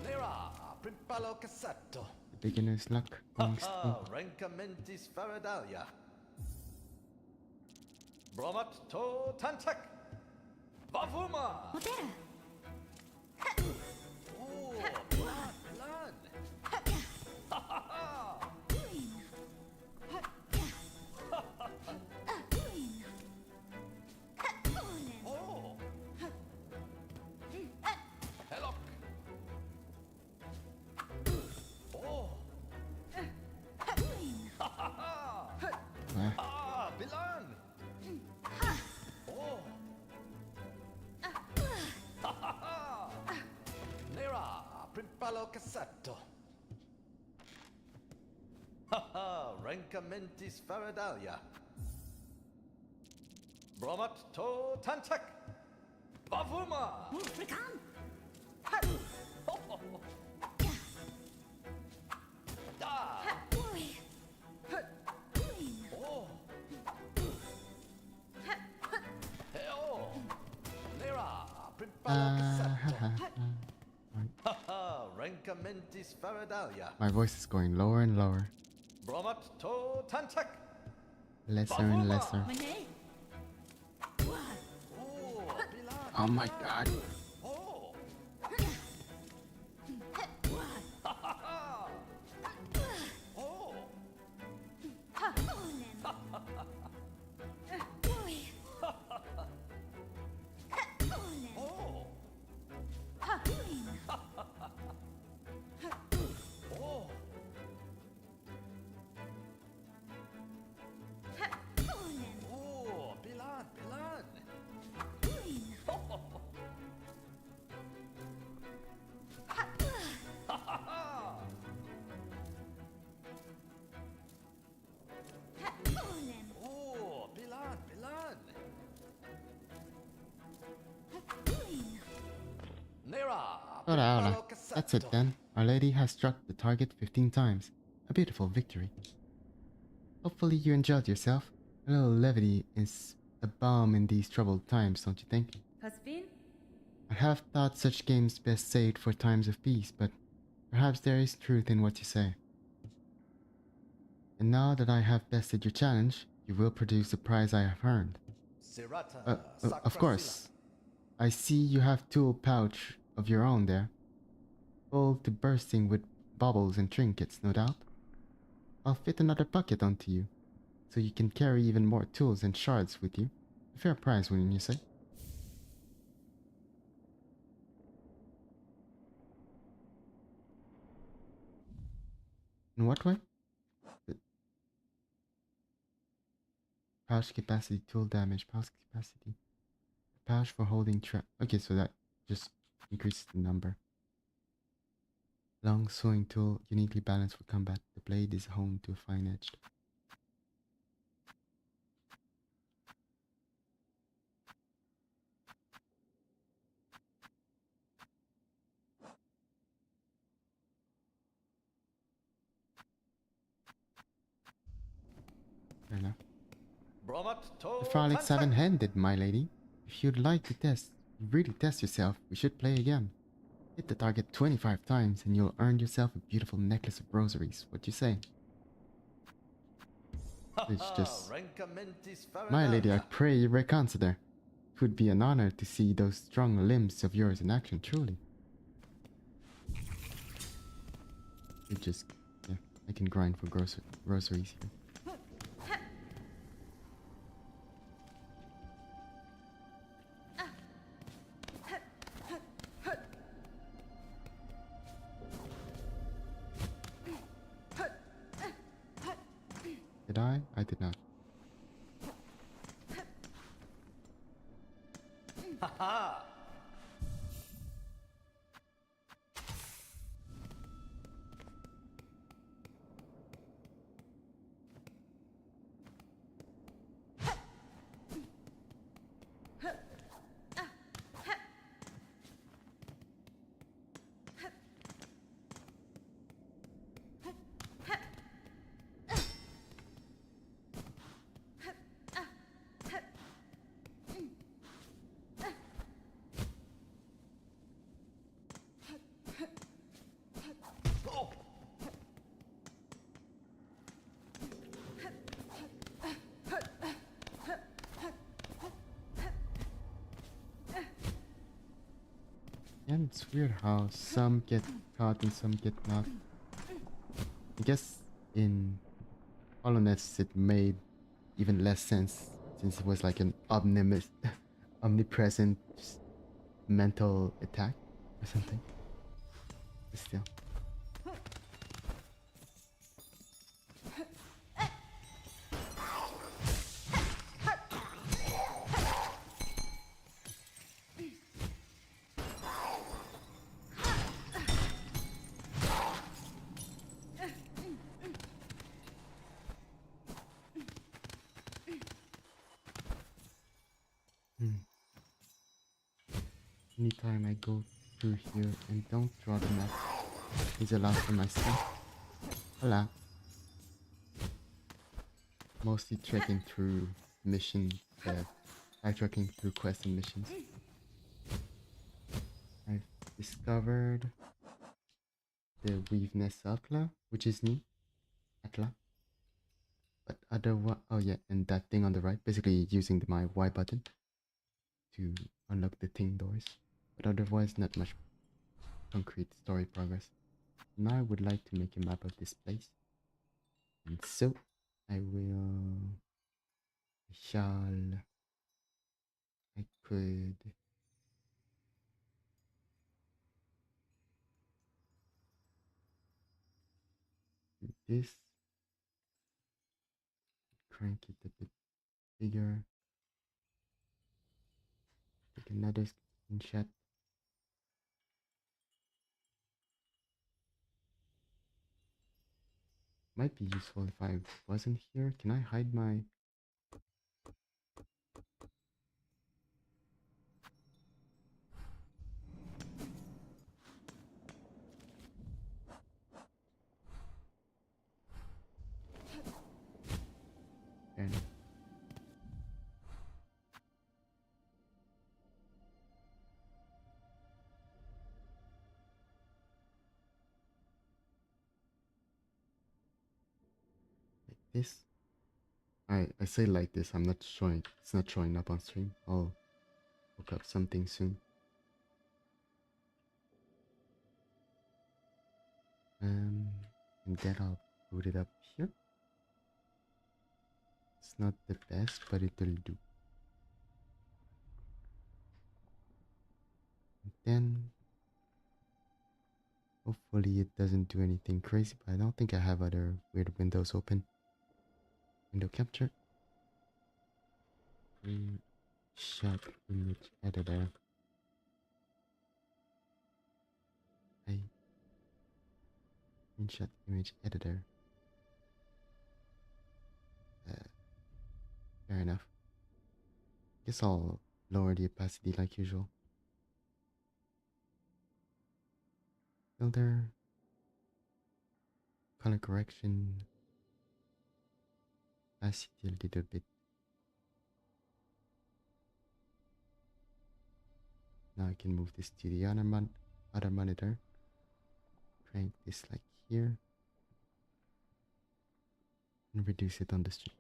Nera, Primpalo Cassato. The beginner's luck. Haha, Rancamentis Faradalia. Bromat to Tantak. Vavuma. Oh, Bilan, Bilan. Oh. Hello. Oh. Ah, Bilan. Oh. palo cassetto. Haha, Rencamentis Faradalia. Bromat to Tantak. Bavuma. Afrikaan! Da. Oi! Queen! Oh. Heo. Nera. Primpalo cassetto. Haha, Rencamentis Faradalia. My voice is going lower and lower. Bromat to Tantak. Lesser and lesser. Mane! Oh, Pilar. Oh my god. Oh. Oh. Oh. Oh. Oh, Pilar, Pilar. Oh, Pilar, Pilar. Nera. Ora, ora. Primpalo That's it cassetto. then. Our Lady has struck the target 15 times. A beautiful victory. Hopefully you enjoyed yourself. A little levity is a balm in these troubled times, don't you think? Caspin? I have thought such games best saved for times of peace, but perhaps there is truth in what you say. And now that I have bested your challenge, you will produce the prize I have earned. Serata. Of course. I see you have tool pouch of your own there. Full to bursting with baubles and trinkets, no doubt. I'll fit another bucket onto you, so you can carry even more tools and shards with you. A fair price, wouldn't you say? In what way? Pouch capacity, tool damage, pouch capacity. Pouch for holding trap. Okay, so that just increases the number. Long sewing tool, uniquely balanced for combat. The blade is honed to a fine edge. Fair enough. Bromat to The Frolic Tantak. 7-handed, my lady. If you'd like to really test yourself, we should play again. Hit the target 25 times and you'll earn yourself a beautiful necklace of rosaries. What you say? It's just... Rencamentis My lady, I Faradalia. pray you reconsider. It would be an honor to see those strong limbs of yours in action, truly. It just... yeah, I can grind for groceries here. Did I? I did not. Haha. Oh. And it's weird how some get caught and some get not. I guess in Hollow Knights it made even less sense since it was like an omnipresent mental attack or something. But still. anytime I go through here and don't draw the map, is allowed for my stuff. Hola. Mostly trekking through mission, backtracking through quests and missions. I've discovered the Weaveness Atla, which is new. Atla. But otherwise, oh yeah, and that thing on the right, basically using my Y button to unlock the thing doors. But otherwise, not much concrete story progress. Now I would like to make a map of this place. And so, I could do this, crank it a bit bigger, take another screenshot. Might be useful if I wasn't here. Can I hide my... And like this. I say like this, I'm not showing, it's not showing up on stream. I'll look up something soon. And then I'll put it up here. It's not the best, but it'll do. And then hopefully it doesn't do anything crazy, but I don't think I have other weird windows open. Window capture. Shot image editor. Screenshot image editor. Fair enough. Guess I'll lower the opacity like usual. Filter. Color correction. Opacity a little bit. Now I can move this to the other monitor. Crank this like here. And reduce it on the stream.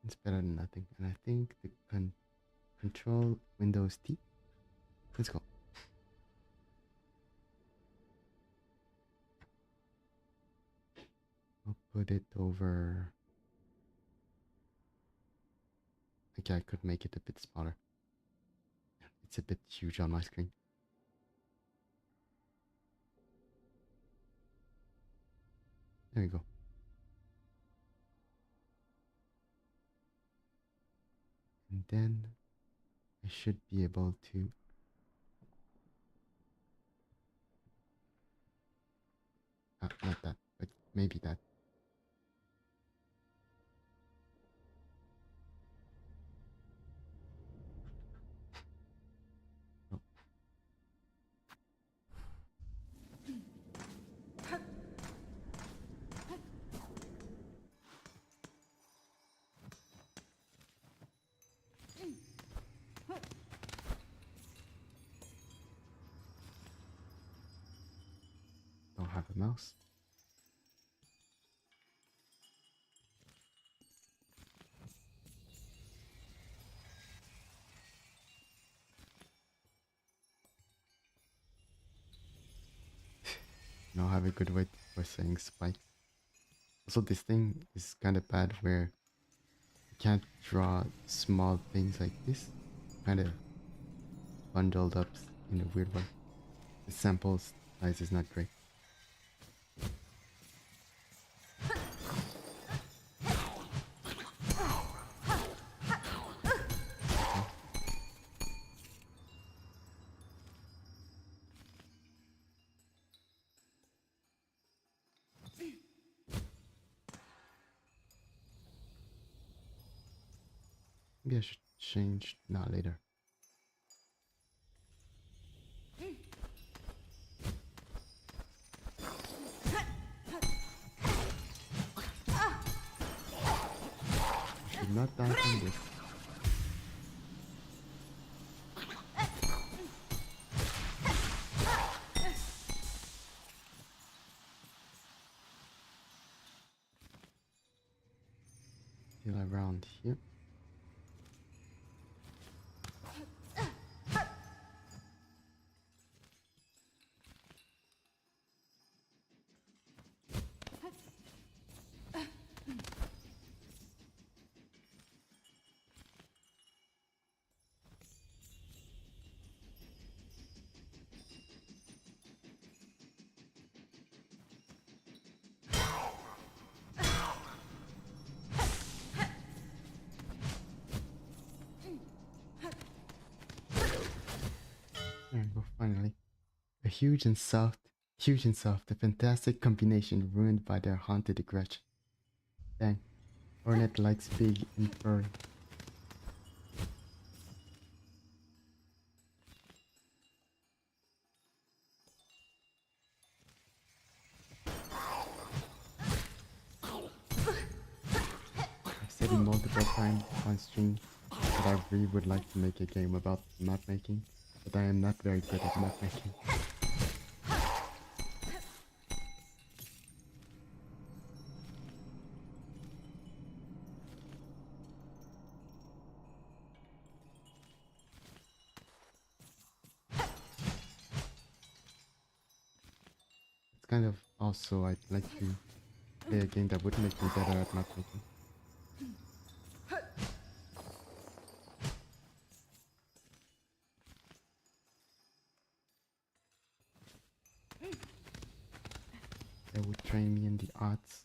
It's better than nothing. And I think the control Windows T. Let's go. I'll put it over. Okay, I could make it a bit smaller. It's a bit huge on my screen. There we go. And then I should be able to not that, but maybe that. Oh. Don't have a mouse. Now I have a good way for saying spikes. Also, this thing is kind of bad where you can't draw small things like this. Kind of bundled up in a weird way. The sample size is not great. Maybe I should change. Nah, later. Should not die from this. Still around here. There we go, finally. Huge and soft, a fantastic combination ruined by their haunted aggression. Dang, Hornet likes big and furry. I've said it multiple times on stream that I really would like to make a game about map making, but I am not very good at map making. It's kind of also I'd like to play a game that would make me better at map making. That would train me in the arts.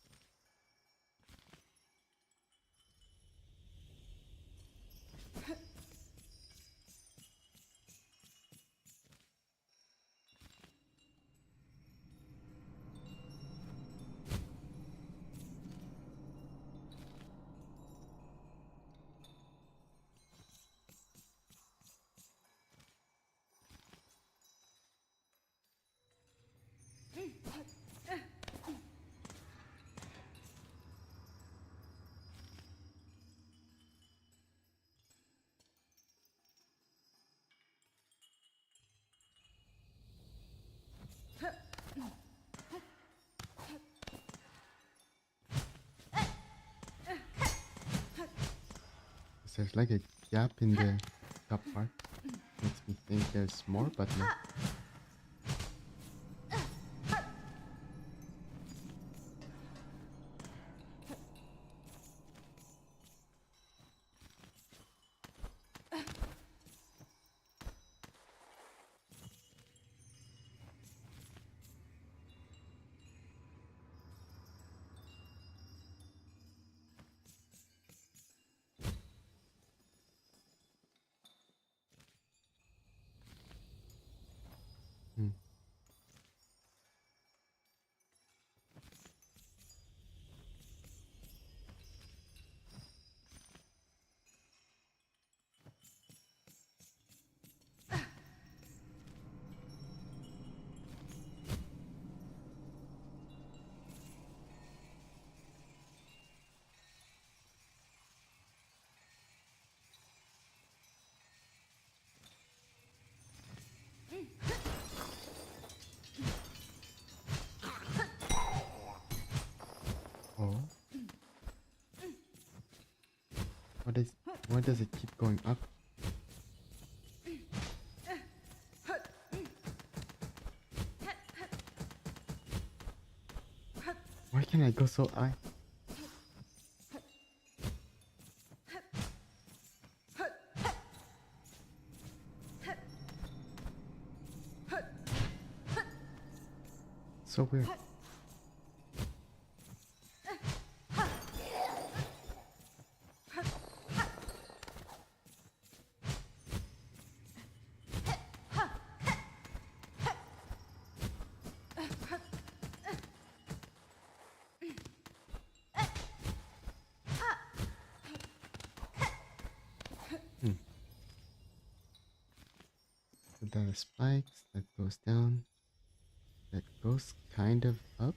There's like a gap in the top part. Makes me think there's more, but no. Hmm. Oh. Why does it keep going up? Why can't I go so high? So weird. So that is spikes, that goes down, that goes kind of up.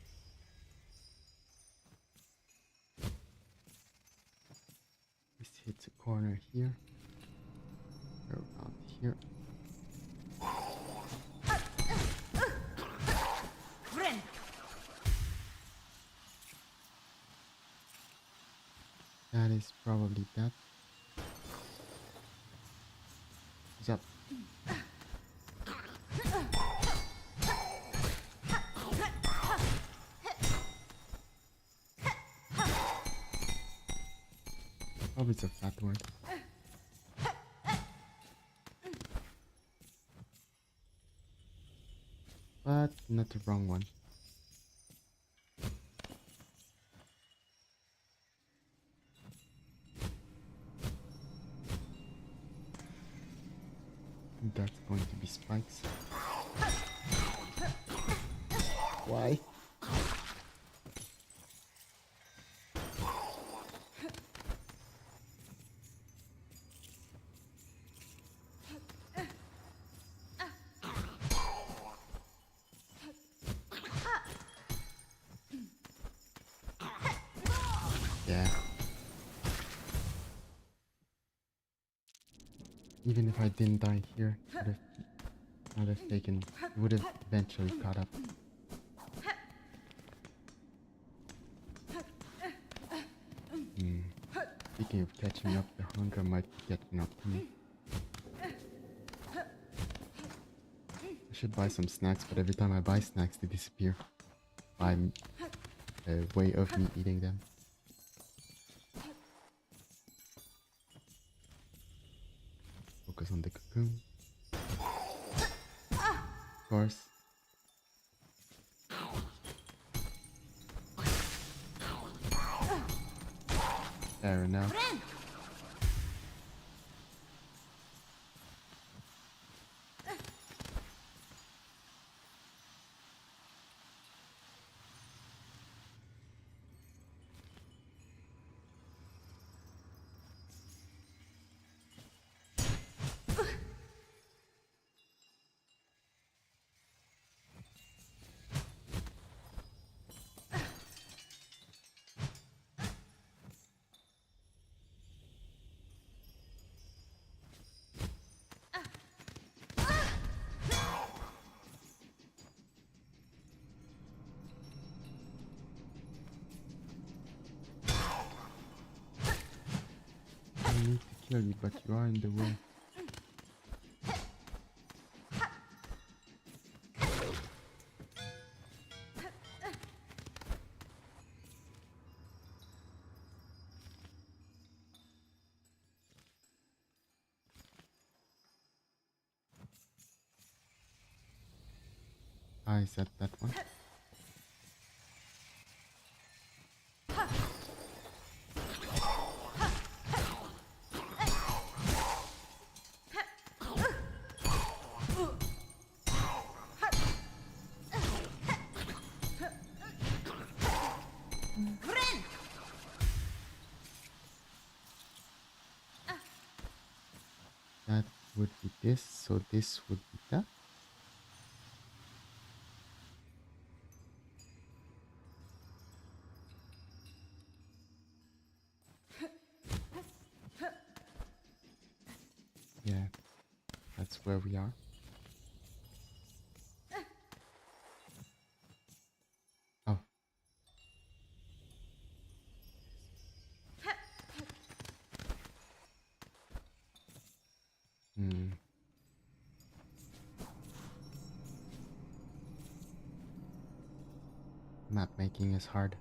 This hits a corner here, around here. Friend. That is probably that. He's up. Probably it's a fat word. But not the wrong one. That's going to be spikes. Why? Yeah. Even if I didn't die here, I would have taken, would have eventually caught up. Speaking of catching up, the hunger might be catching up to me. I should buy some snacks, but every time I buy snacks, they disappear. By a way of me eating them. Focus on the cocoon. Of course. Fair enough. Friend. I need to kill you, but you are in the way. I said that one. Friend. That would be this, so this would be that. Yeah, that's where we are. Oh. Map making is hard.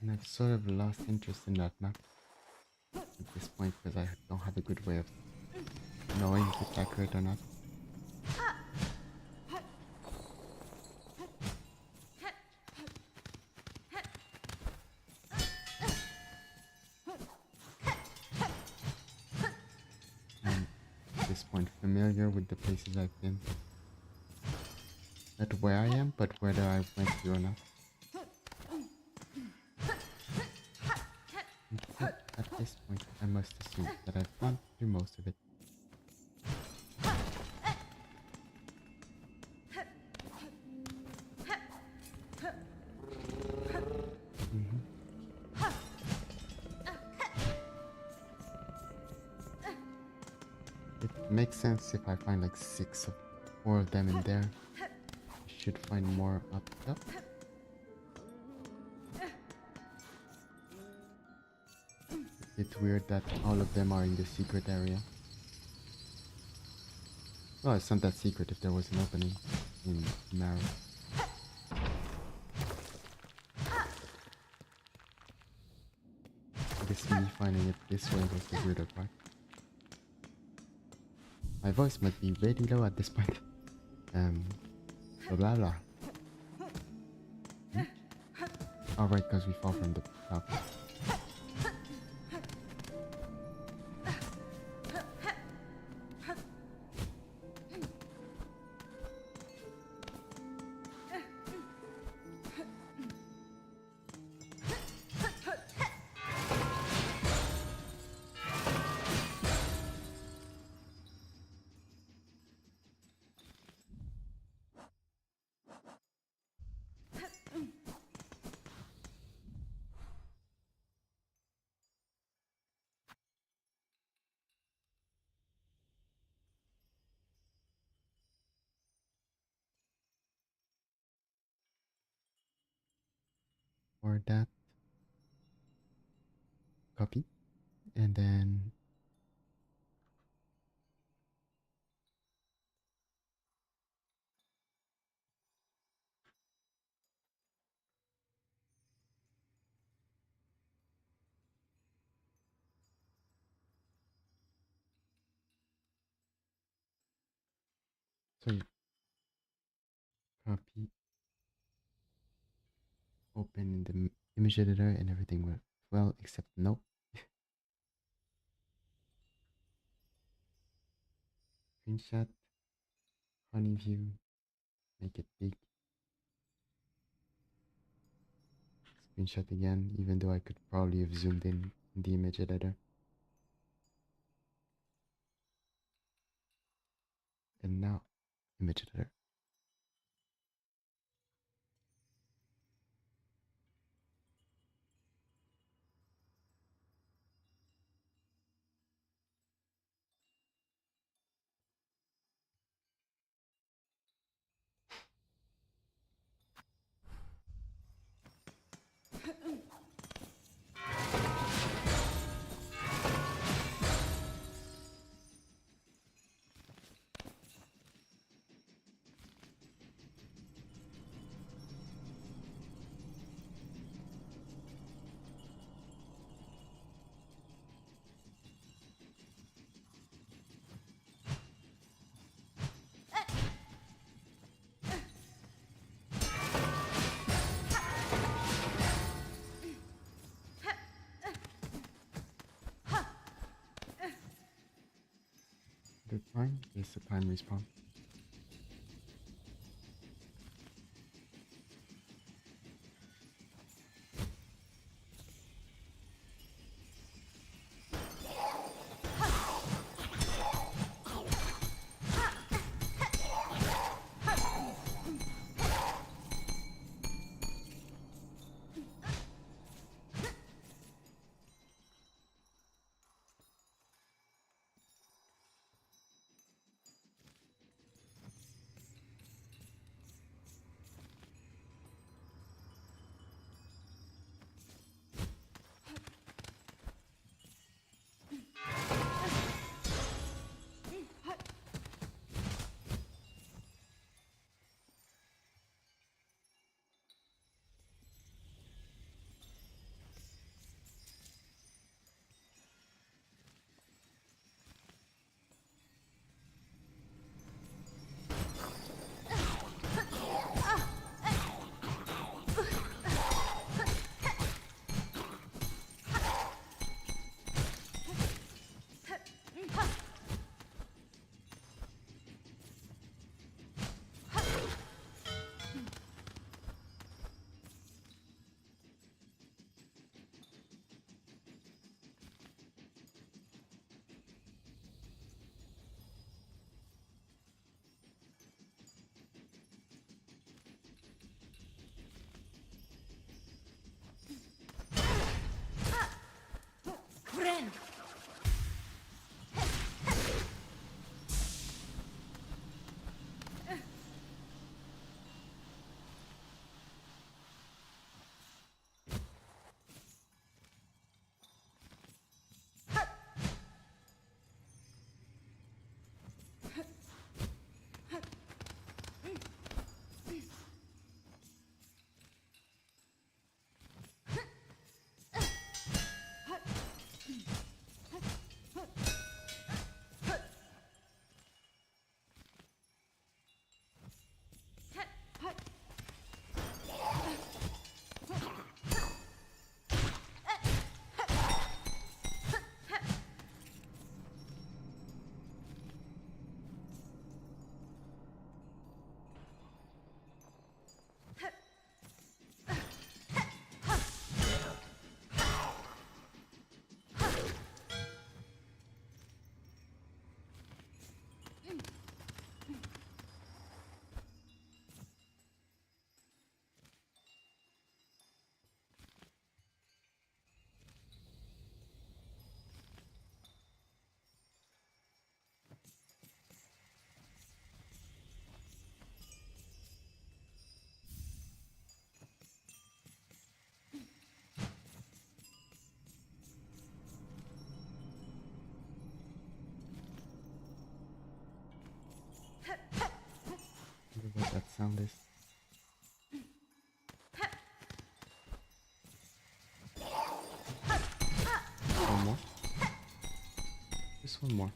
And I've sort of lost interest in that map at this point because I don't have a good way of knowing if it's accurate or not. I'm at this point familiar with the places I've been. Not where I am, but whether I went to or not. At this point, I must assume that I've gone through most of it. It makes sense if I find like 4 of them in there. I should find more up top. It's weird that all of them are in the secret area. Well, it's not that secret if there was an opening in Marrow. I guess me finding it this way was the weirder part. My voice might be really low at this point. Blah blah. Alright, because we fall from the top. Or that. Copy. And then so you copy, open in the image editor, and everything went well, except nope. Screenshot, honey view, make it big. Screenshot again, even though I could probably have zoomed in the image editor. And now, image editor. The time is the time respawn. sound is. One more. Just one more.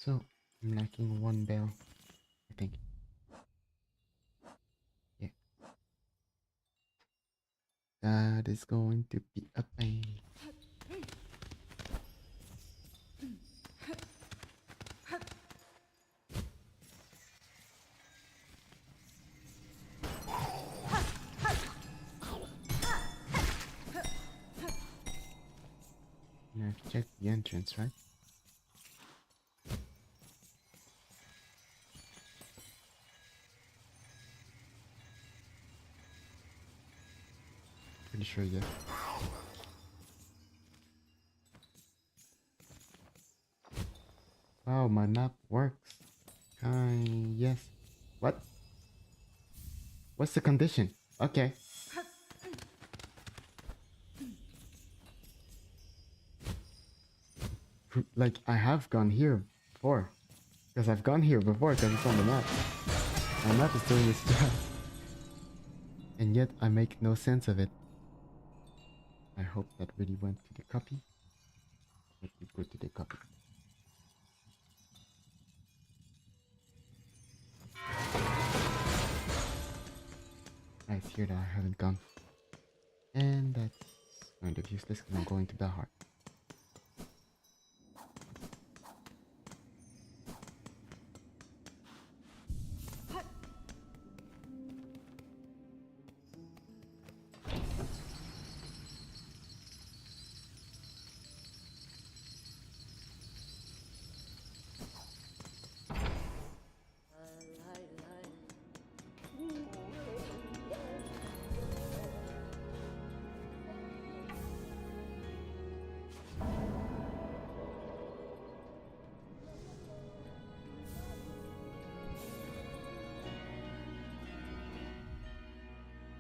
So, I'm lacking one bell, I think. Yeah. That is going to be a pain. And I've checked the entrance, right? Pretty sure, yes. Wow, my map works. Yes. What? What's the condition? Okay. Like, I have gone here before. Because I've gone here before because it's on the map. My map is doing its job. And yet I make no sense of it. I hope that really went to the copy. Let me go to the copy. Right, here that I haven't gone. And that's kind of useless because I'm going to the heart.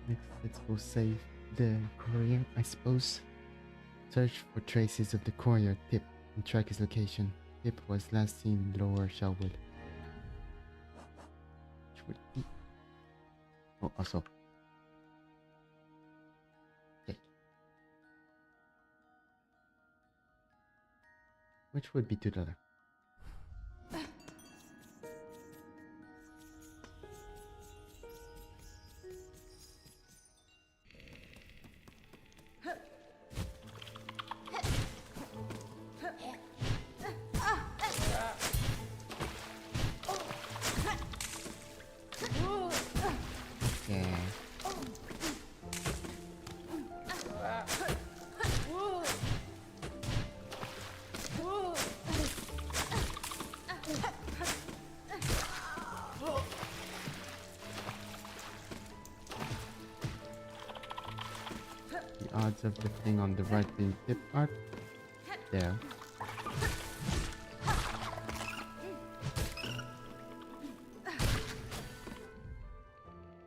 Next, let's go save the courier, I suppose. Search for traces of the courier, Tip, and track his location. Tip was last seen lower Shelwood. Which would be... Oh, also. Check. Which would be to the left. Odds of the thing on the right being Tip are there.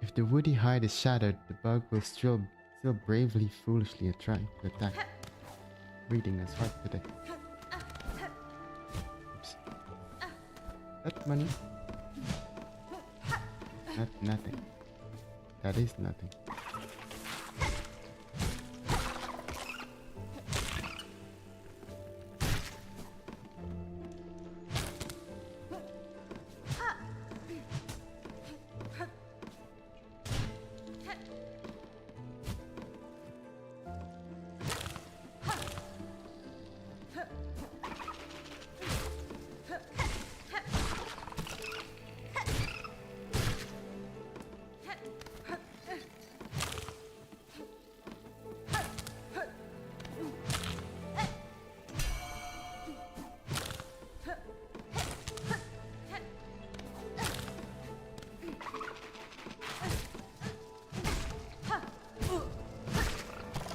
If the woody hide is shattered, the bug will still bravely, foolishly try to attack. Reading is hard today. Oops. That money? That's nothing. That is nothing.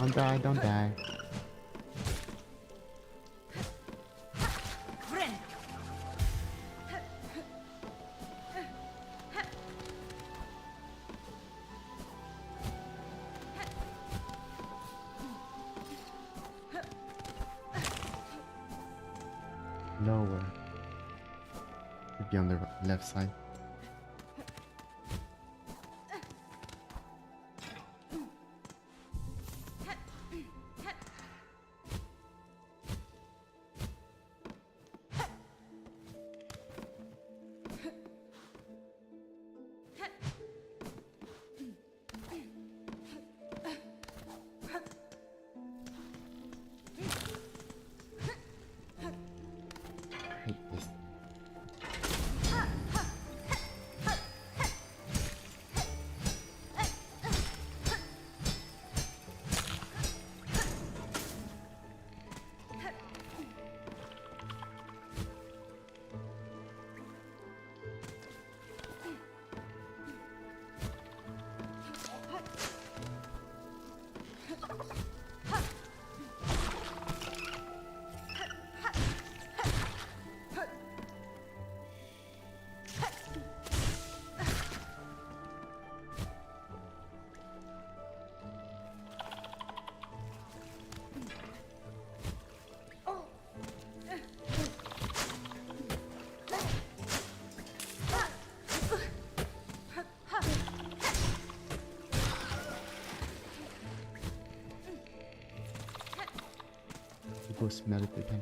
Don't die, don't die. Friend. Lower. Should be on the left side. I hate this. Go smell it again.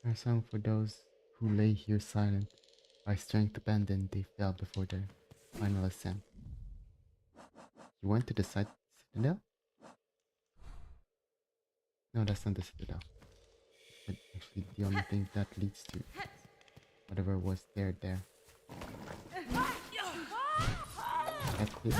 A song for those who lay here silent, by strength abandoned, they fell before their final ascent. You went to the citadel? No, that's not the citadel. But actually, the only thing that leads to whatever was there. That's it.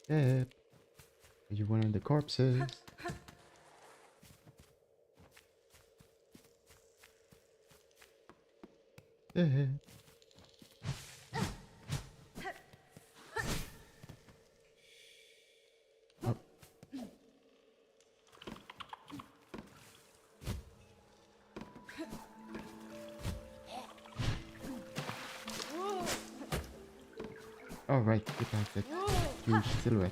Yep. You one of the corpses. Yep. Oh. Oh right, it has that huge silhouette.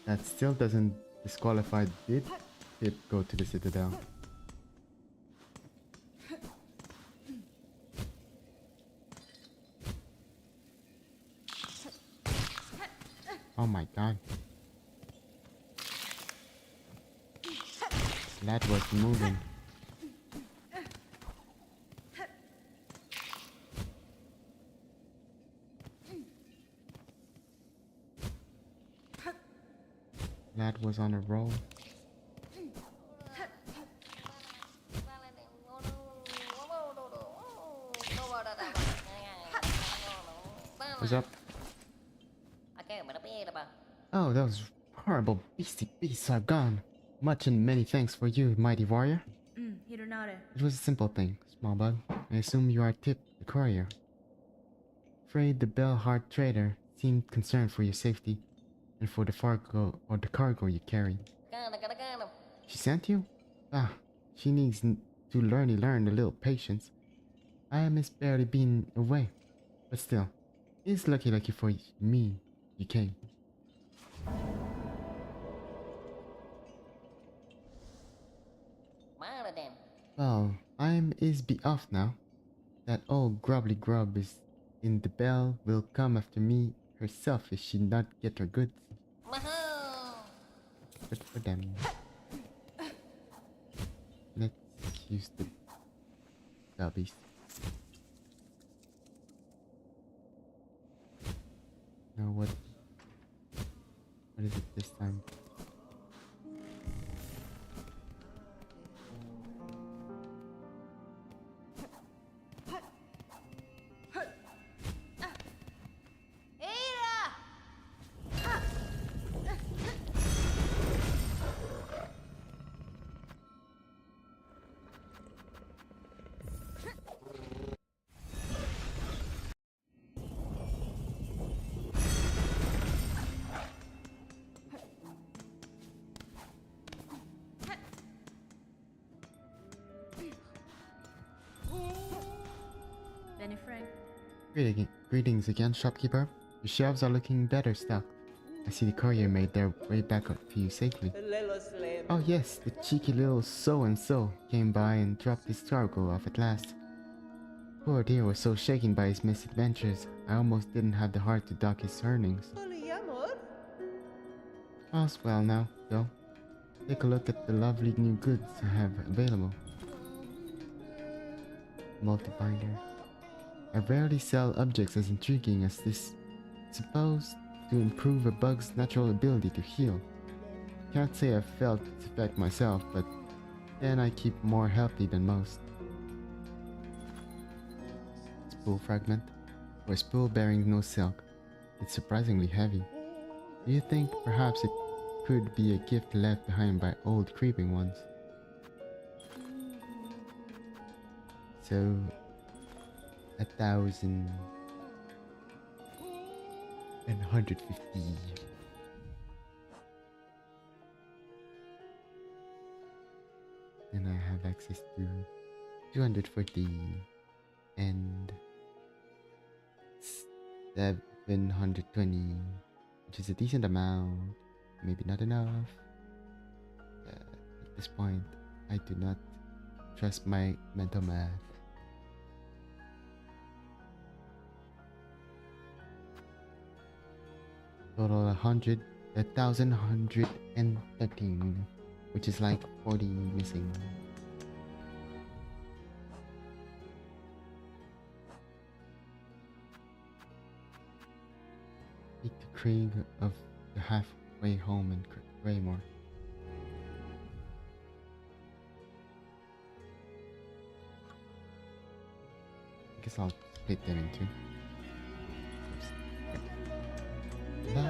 That still doesn't disqualify did it go to the citadel. Oh my god. That was moving. That was on a roll. What's up? Oh, those horrible beastie beasts are gone. Much and many thanks for you, mighty warrior. It was a simple thing, small bug. I assume you are Tip, the courier. Afraid the Bellheart trader seemed concerned for your safety and for the cargo you carried. She sent you? Ah, she needs to learn a little patience. I miss barely being away, but still, it's lucky for me you came. Well, I'm is be off now. That old grubbly grub is in the bell will come after me herself if she not get her goods. Good for them. Let's use the gubbies. Now what is it this time? Benny Frank. Greetings again, shopkeeper. Your shelves are looking better stocked. I see the courier made their way back up to you safely. Little Slim. Oh yes, the cheeky little so-and-so came by and dropped his cargo off at last. Poor dear was so shaken by his misadventures, I almost didn't have the heart to dock his earnings. Holy amor. All's well now, though. Take a look at the lovely new goods I have available. Multibinder. I rarely sell objects as intriguing as this, supposed to improve a bug's natural ability to heal. Can't say I've felt its effect myself, but then I keep more healthy than most. Spool fragment. For a spool bearing no silk, it's surprisingly heavy. Do you think perhaps it could be a gift left behind by old creeping ones? So, 1,150. And I have access to 240 and 720, which is a decent amount. Maybe not enough. At this point, I do not trust my mental math. Total 1,113, which is like 40 missing. Speak to Craig of the halfway home in Raymore. I guess I'll split them in two. La la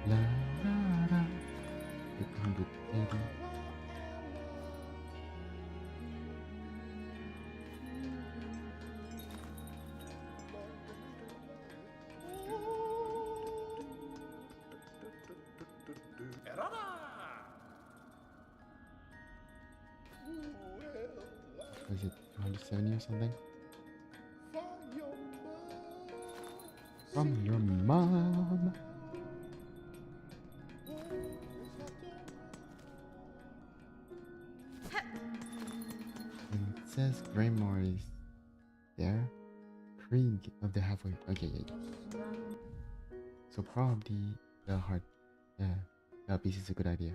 la la. 880. Was it 270 or something? From your mom. And it says Greymore is there. Krieg of the halfway. Okay, yeah. So probably the heart. That piece is a good idea.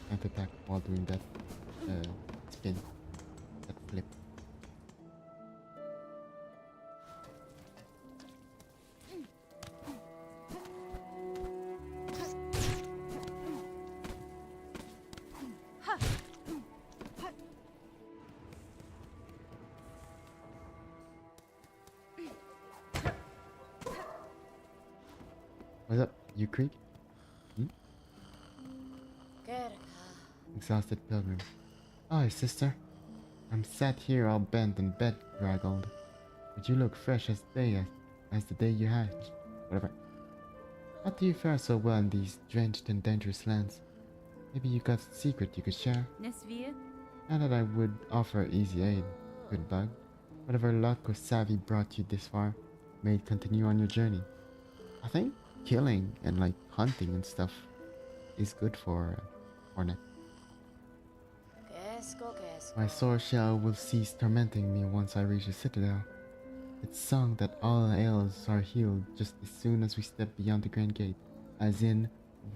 Can't attack while doing that spin, that flip. What's up, you creep? Exhausted pilgrim. Oh, sister. I'm sat here all bent and bedraggled. But you look fresh as the day you hatched. Whatever. How do you fare so well in these drenched and dangerous lands? Maybe you got a secret you could share? Nesvir? Not that I would offer easy aid, good bug. Whatever luck or savvy brought you this far, may it continue on your journey. I think killing and like hunting and stuff is good for Hornet. My sword shell will cease tormenting me once I reach the citadel. It's sung that all ails are healed just as soon as we step beyond the grand gate, as in,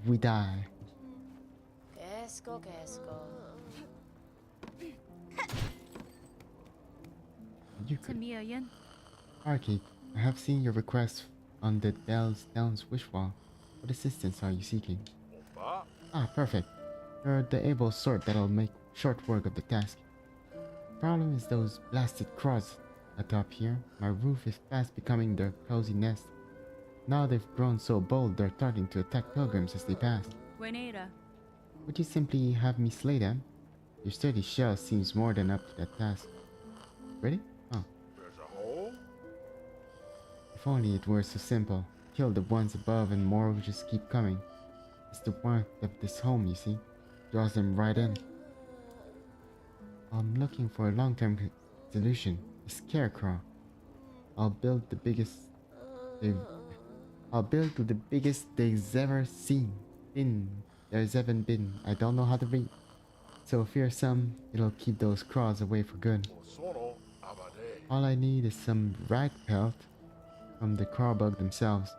we die. You could. Tamiyan? Barkeep, I have seen your request on the Bell's Downs wish wall. What assistance are you seeking? Ah, perfect. You're the able sort that'll make short work of the task. Problem is those blasted crows atop here. My roof is fast becoming their cozy nest. Now they've grown so bold they're starting to attack pilgrims as they pass. Buenera. Would you simply have me slay them? Your sturdy shell seems more than up to that task. Ready? Oh. If only it were so simple. Kill the ones above and more will just keep coming. It's the warmth of this home, you see. Draws them right in. I'm looking for a long-term solution. A scarecrow. I'll build the biggest they've ever seen. There's ever been. I don't know how to read. So fearsome, it'll keep those crawls away for good. All I need is some rag pelt from the crawbug themselves.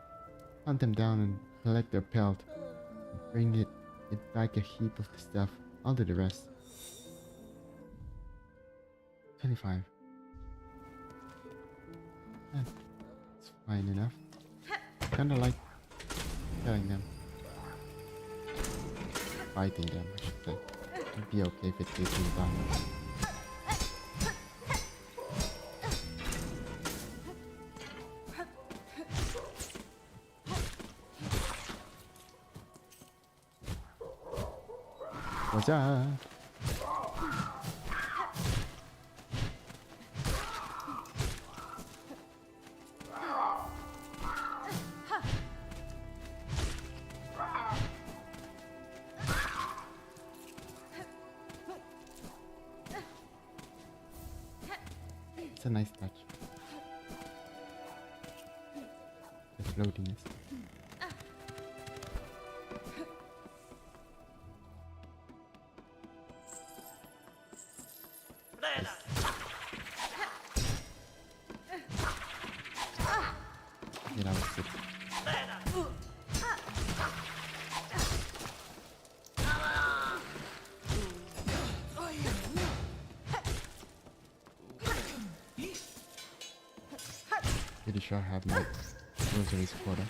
Hunt them down and collect their pelt. Bring it back a heap of the stuff. I'll do the rest. 25. That's fine enough. Kinda like killing them. Fighting them, I should say. It'd be okay if it gives me damage. What's up? It's a nice touch. The floatiness. Yeah, that was good. Pretty sure I have my rosaries quota.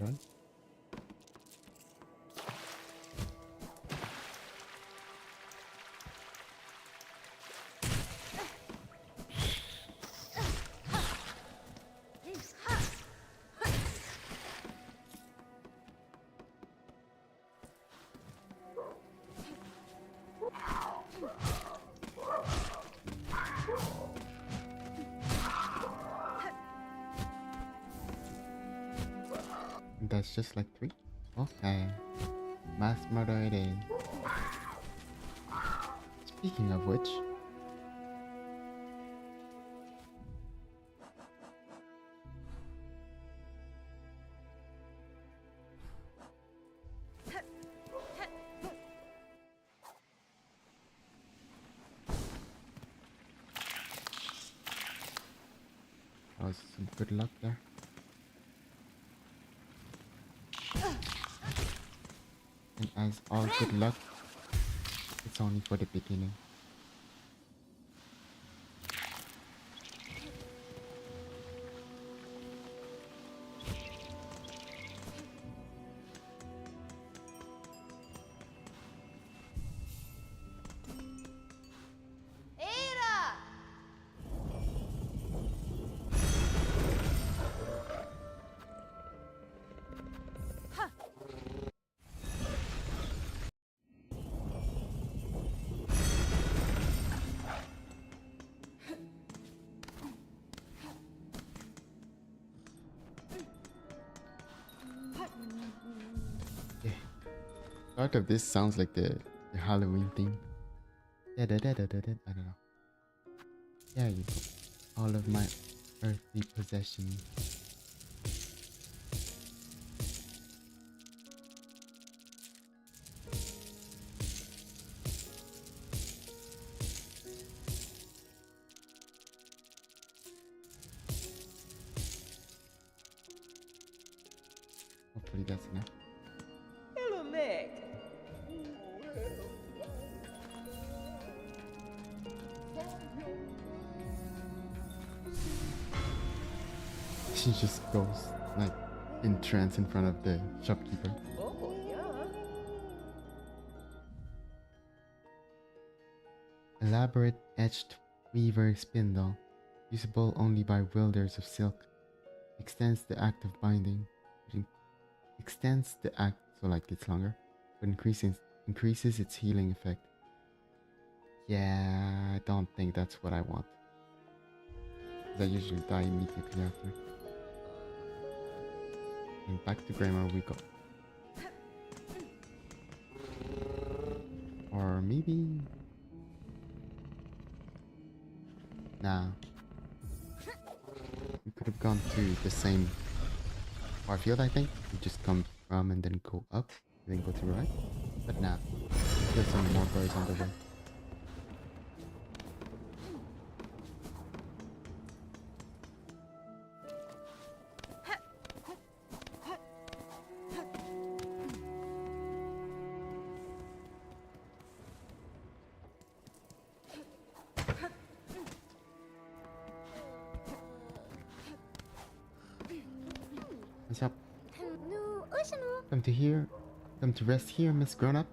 Run. That's just like 3. Okay. Mass murder it is. Speaking of which, that was some good luck there. And as all good luck, it's only for the beginning. Yeah. Part of this sounds like the Halloween theme. I don't know. There you go. All of my earthly possessions. Hopefully that's enough. Hello, Nick. She just goes like in trance in front of the shopkeeper. Oh, yeah. Elaborate etched weaver spindle, usable only by wielders of silk, extends the act of binding. It extends the act so like it's longer, but increases its healing effect. Yeah, I don't think that's what I want. 'Cause I usually die immediately after. And back to Grammar we go. Or maybe... Nah. We could have gone to the same field, I think. We just come from and then go up, and then go to the right. But nah. There's some more birds on the way. What's up? Come to rest here, Miss Grown-Up,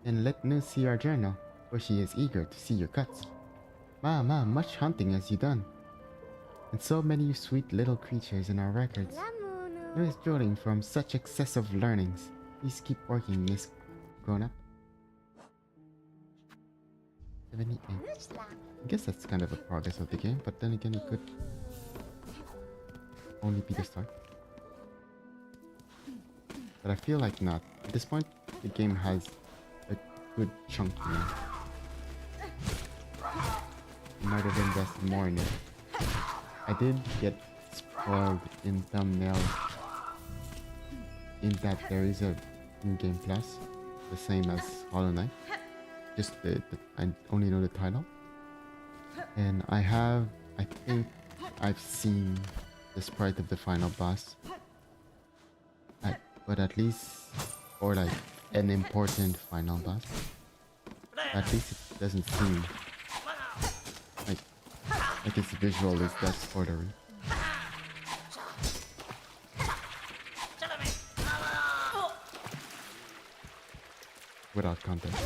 and let Nu see our journal, for she is eager to see your cuts. Ma, much hunting has you done, and so many sweet little creatures in our records. Nu is drooling from such excessive learnings. Please keep working, Miss Grown-Up. 78. I guess that's kind of a progress of the game, but then again it could only be the start. But I feel like not. At this point, the game has a good chunk now. I might have invested more in it. I did get spoiled in thumbnail in that there is a in-game plus, the same as Hollow Knight. Just I only know the title. And I think I've seen the sprite of the final boss. But at least, or like an important final boss. At least it doesn't seem like its visual is that spoilery. Without context.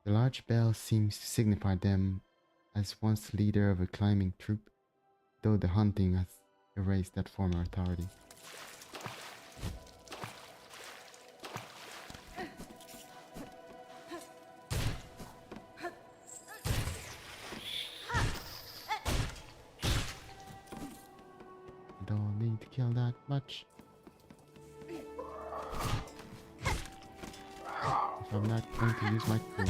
The large bell seems to signify them as once leader of a climbing troop, though the hunting has erased that former authority. I don't need to kill that much. If I'm not going to use my crew.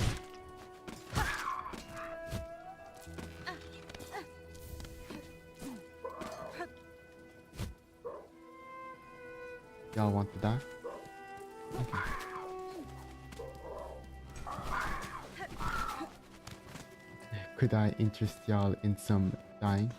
Y'all want to die? Okay. Could I interest y'all in some dying?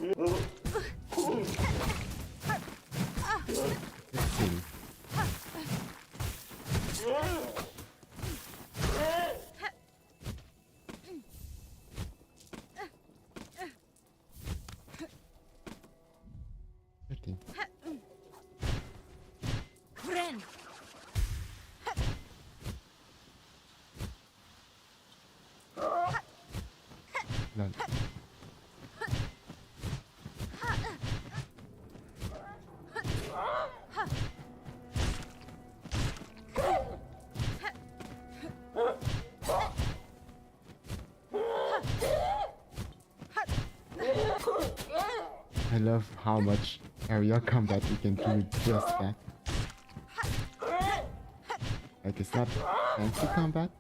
Let's see. Thirteen. Friend. Lol. I love how much area combat you can do just that. Like it's not fancy combat,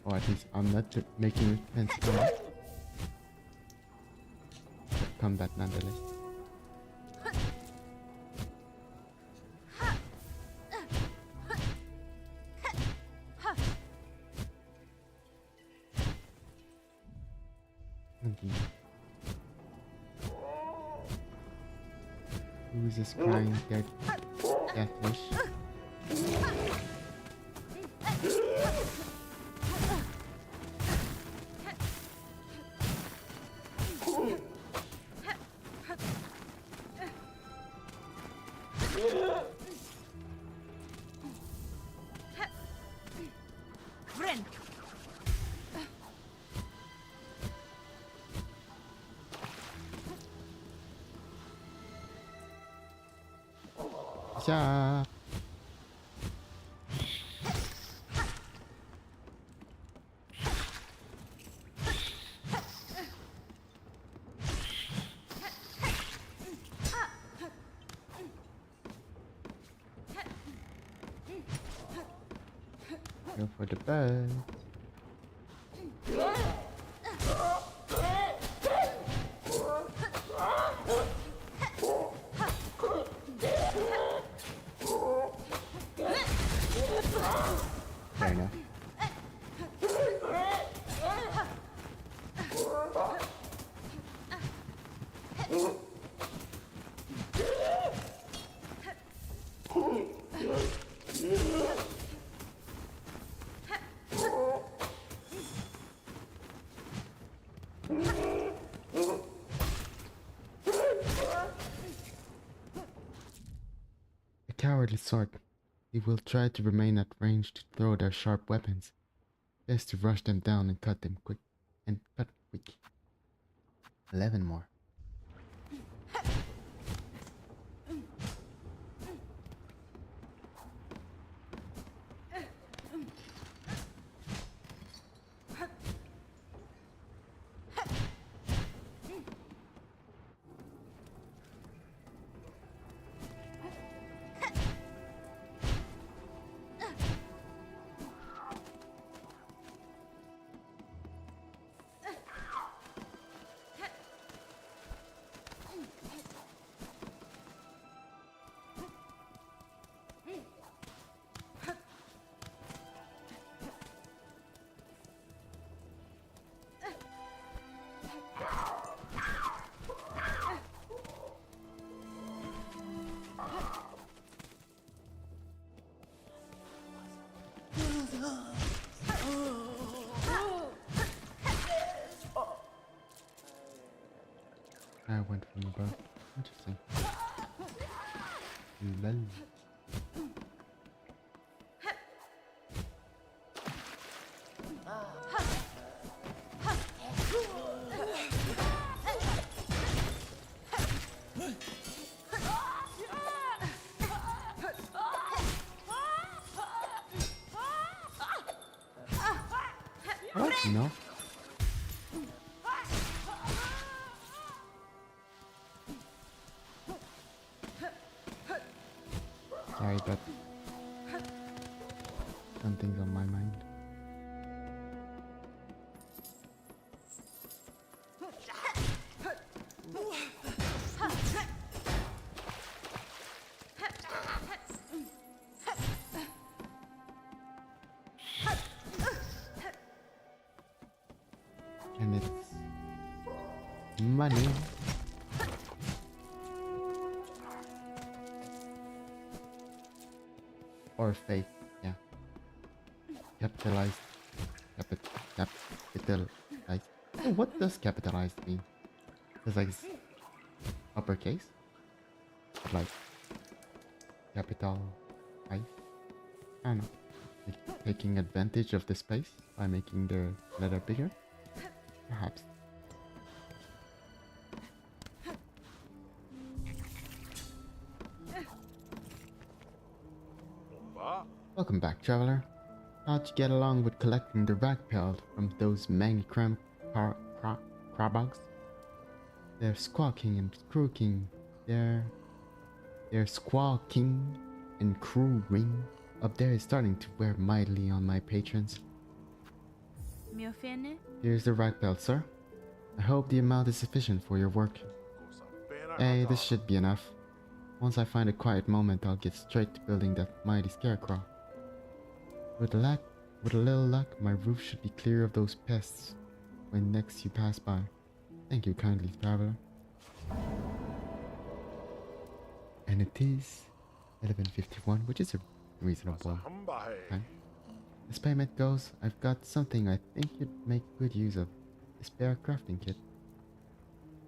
or at least I'm not making it fancy combat, but combat nonetheless. Okay. Who is this crying deathwish? Friend. Yeah. Go for the bed. Fair enough. A cowardly sort. They will try to remain at range to throw their sharp weapons. Best to rush them down and cut them quick. 11 more. I went from above. Interesting. Lol. What? No. Sorry, but something's on my mind. And it's money. Or fake, yeah. Capitalized. Capitalized. Oh, what does capitalized mean? It's like uppercase? But like capital I don't know. Like taking advantage of the space by making the letter bigger? Perhaps. Welcome back, traveler. How'd you get along with collecting the rag pelt from those mangy crabogs? They're squawking and croaking. They're squawking and crowing. Up there is starting to wear mightily on my patrons. Mio fene? Here's the rag pelt, sir. I hope the amount is sufficient for your work. Hey, this should be enough. Once I find a quiet moment, I'll get straight to building that mighty scarecrow. With a little luck, my roof should be clear of those pests when next you pass by. Thank you kindly, traveler. And it is 11:51, which is a reasonable time. As payment goes, I've got something I think you'd make good use of. A spare crafting kit.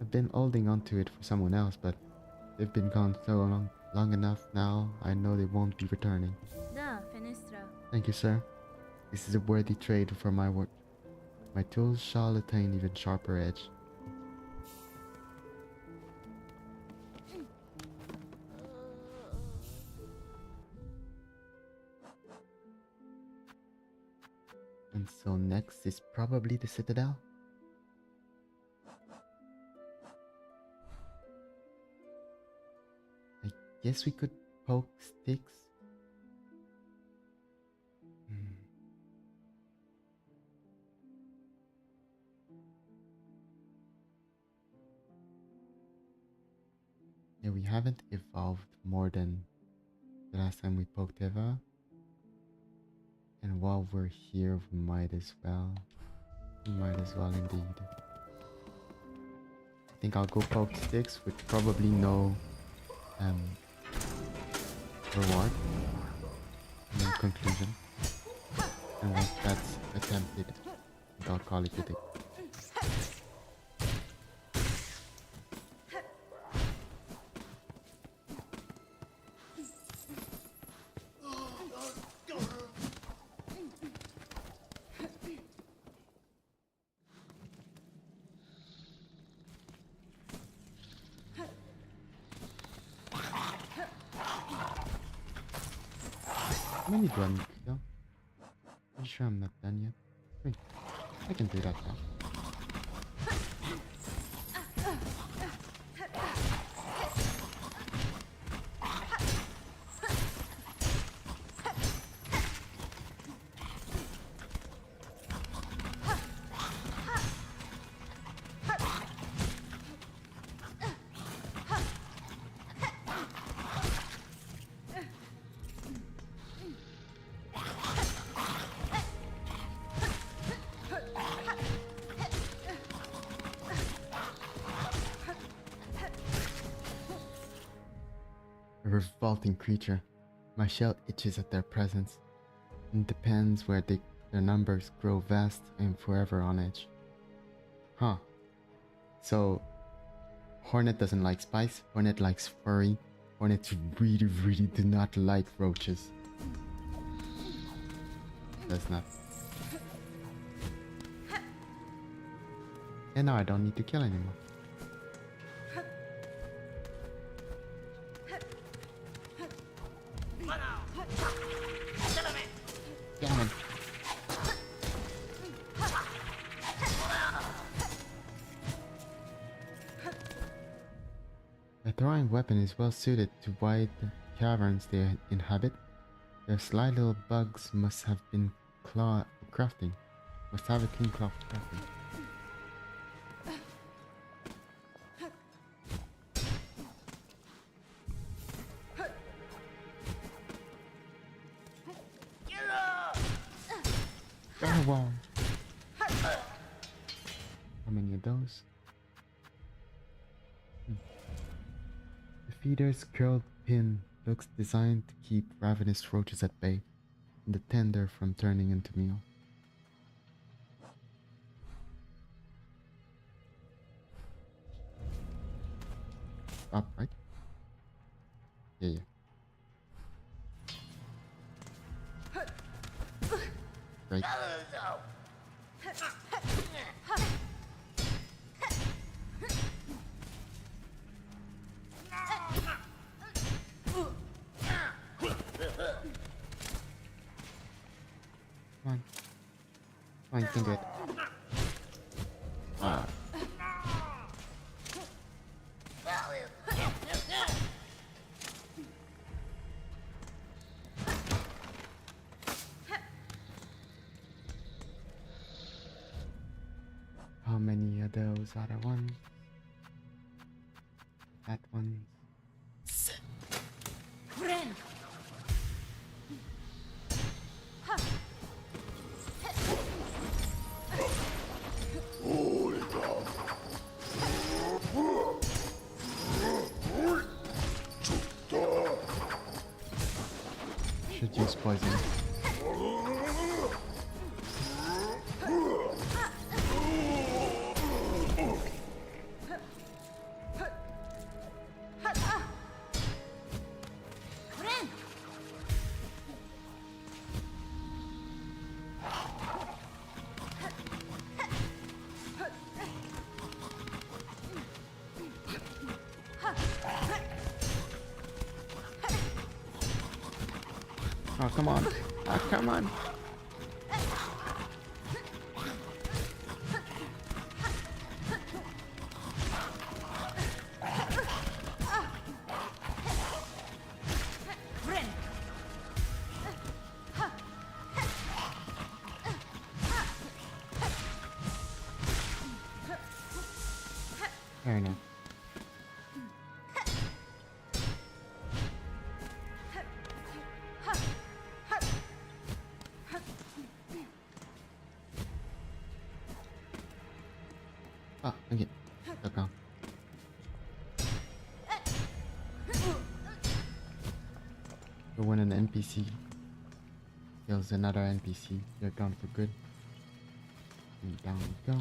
I've been holding onto it for someone else, but they've been gone so long enough now, I know they won't be returning. Da, fenestra. Thank you, sir. This is a worthy trade for my work. My tools shall attain even sharper edge. And so next is probably the Citadel. I guess we could poke sticks. Yeah, we haven't evolved more than the last time we poked Eva. And while we're here, we might as well. We might as well indeed. I think I'll go poke sticks with probably no reward. And then conclusion. And once that's attempted, I'll call it a day. How many do I need to kill? Pretty sure I'm not done yet. Wait, I can do that now. A revolting creature. My shell itches at their presence. It depends where their numbers grow vast. I am forever on edge. Huh. So, Hornet doesn't like spice. Hornet likes furry. Hornets really do not like roaches. Does not. And now I don't need to kill anymore. Damn it. A throwing weapon is well suited to wide caverns they inhabit. Their sly little bugs must have been crafting. Must have a clean claw for crafting. Wow. How many of those? The feeder's curled pin Looks designed to keep ravenous roaches at bay and the tender from turning into meal. Up, right? Yeah. Great. Come on. Come on, you can do it. Ah. How many of those other ones? That one. Should use poison. Oh, come on. Oh, come on. Fair enough. Oh, okay. Look on. So when an NPC kills another NPC, they're gone for good. And down we go.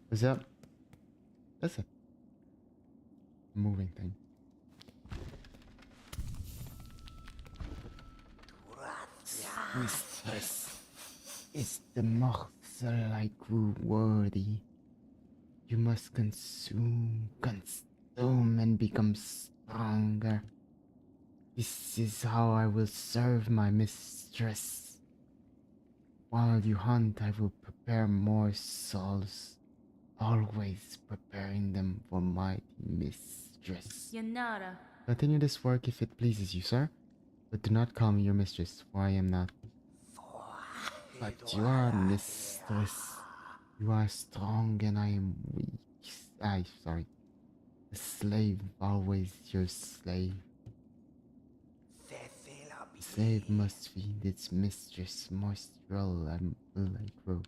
What's up? That's a moving thing. Mistress, it's the morsel I grew worthy. You must consume, and become stronger. This is how I will serve my mistress. While you hunt, I will prepare more souls, always preparing them for my mistress. Yanara. Continue this work if it pleases you, sir, but do not call me your mistress, for I am not. But you are mistress. You are strong and I am weak. Sorry. The slave, always your slave. The slave must feed its mistress moistural and like rope.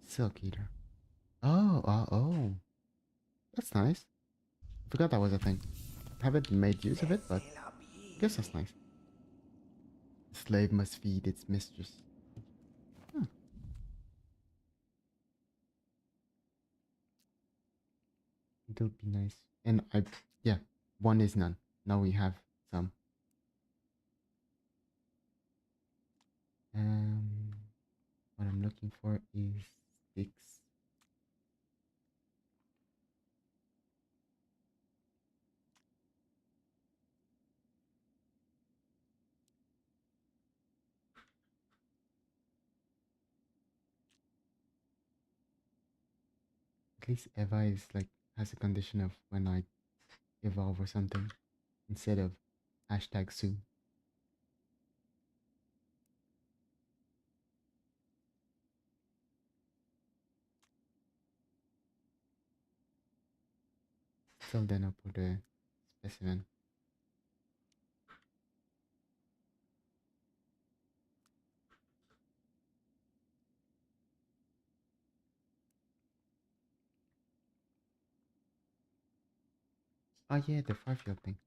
Silk eater. Oh. That's nice. Forgot that was a thing. Haven't made use of it, but I guess that's nice. The slave must feed its mistress. Huh. It'll be nice. And yeah, one is none. Now we have some. What I'm looking for is sticks. At least Eva is like has a condition of when I evolve or something instead of hashtag soon. Till then, I'll put a specimen. Oh yeah, the 5-year thing.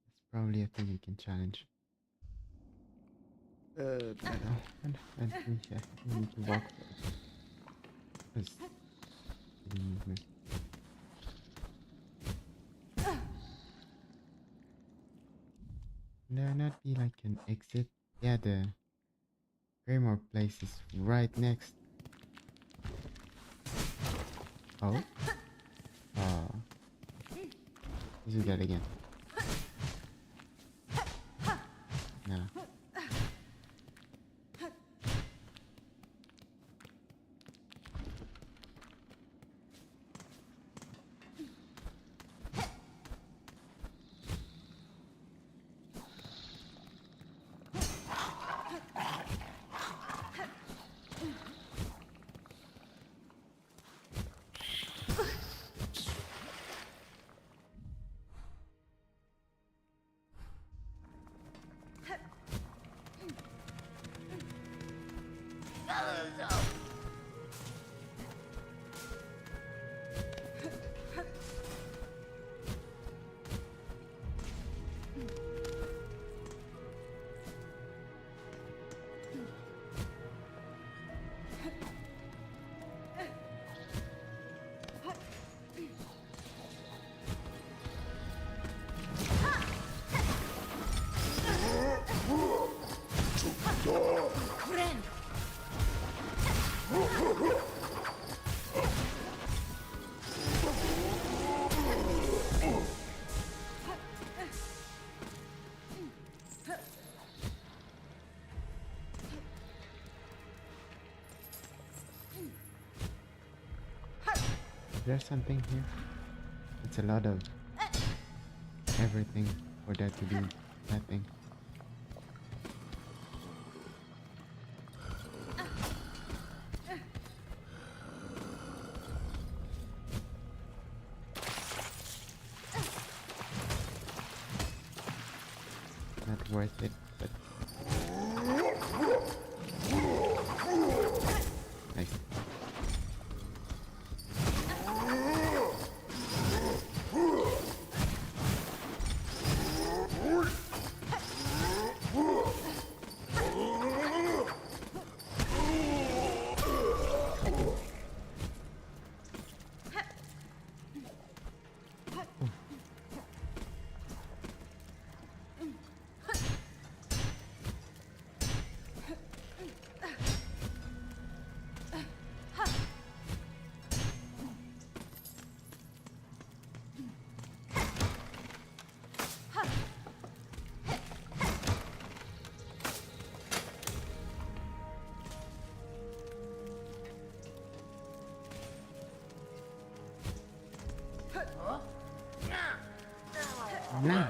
It's probably a thing you can challenge. And we need to walk first. Because movement. There not be like an exit? Yeah, the Greymoor place is right next. Oh? Let's do that again. No. There's something here. It's a lot of everything for that to be that thing. Not worth it, but nice. Nah.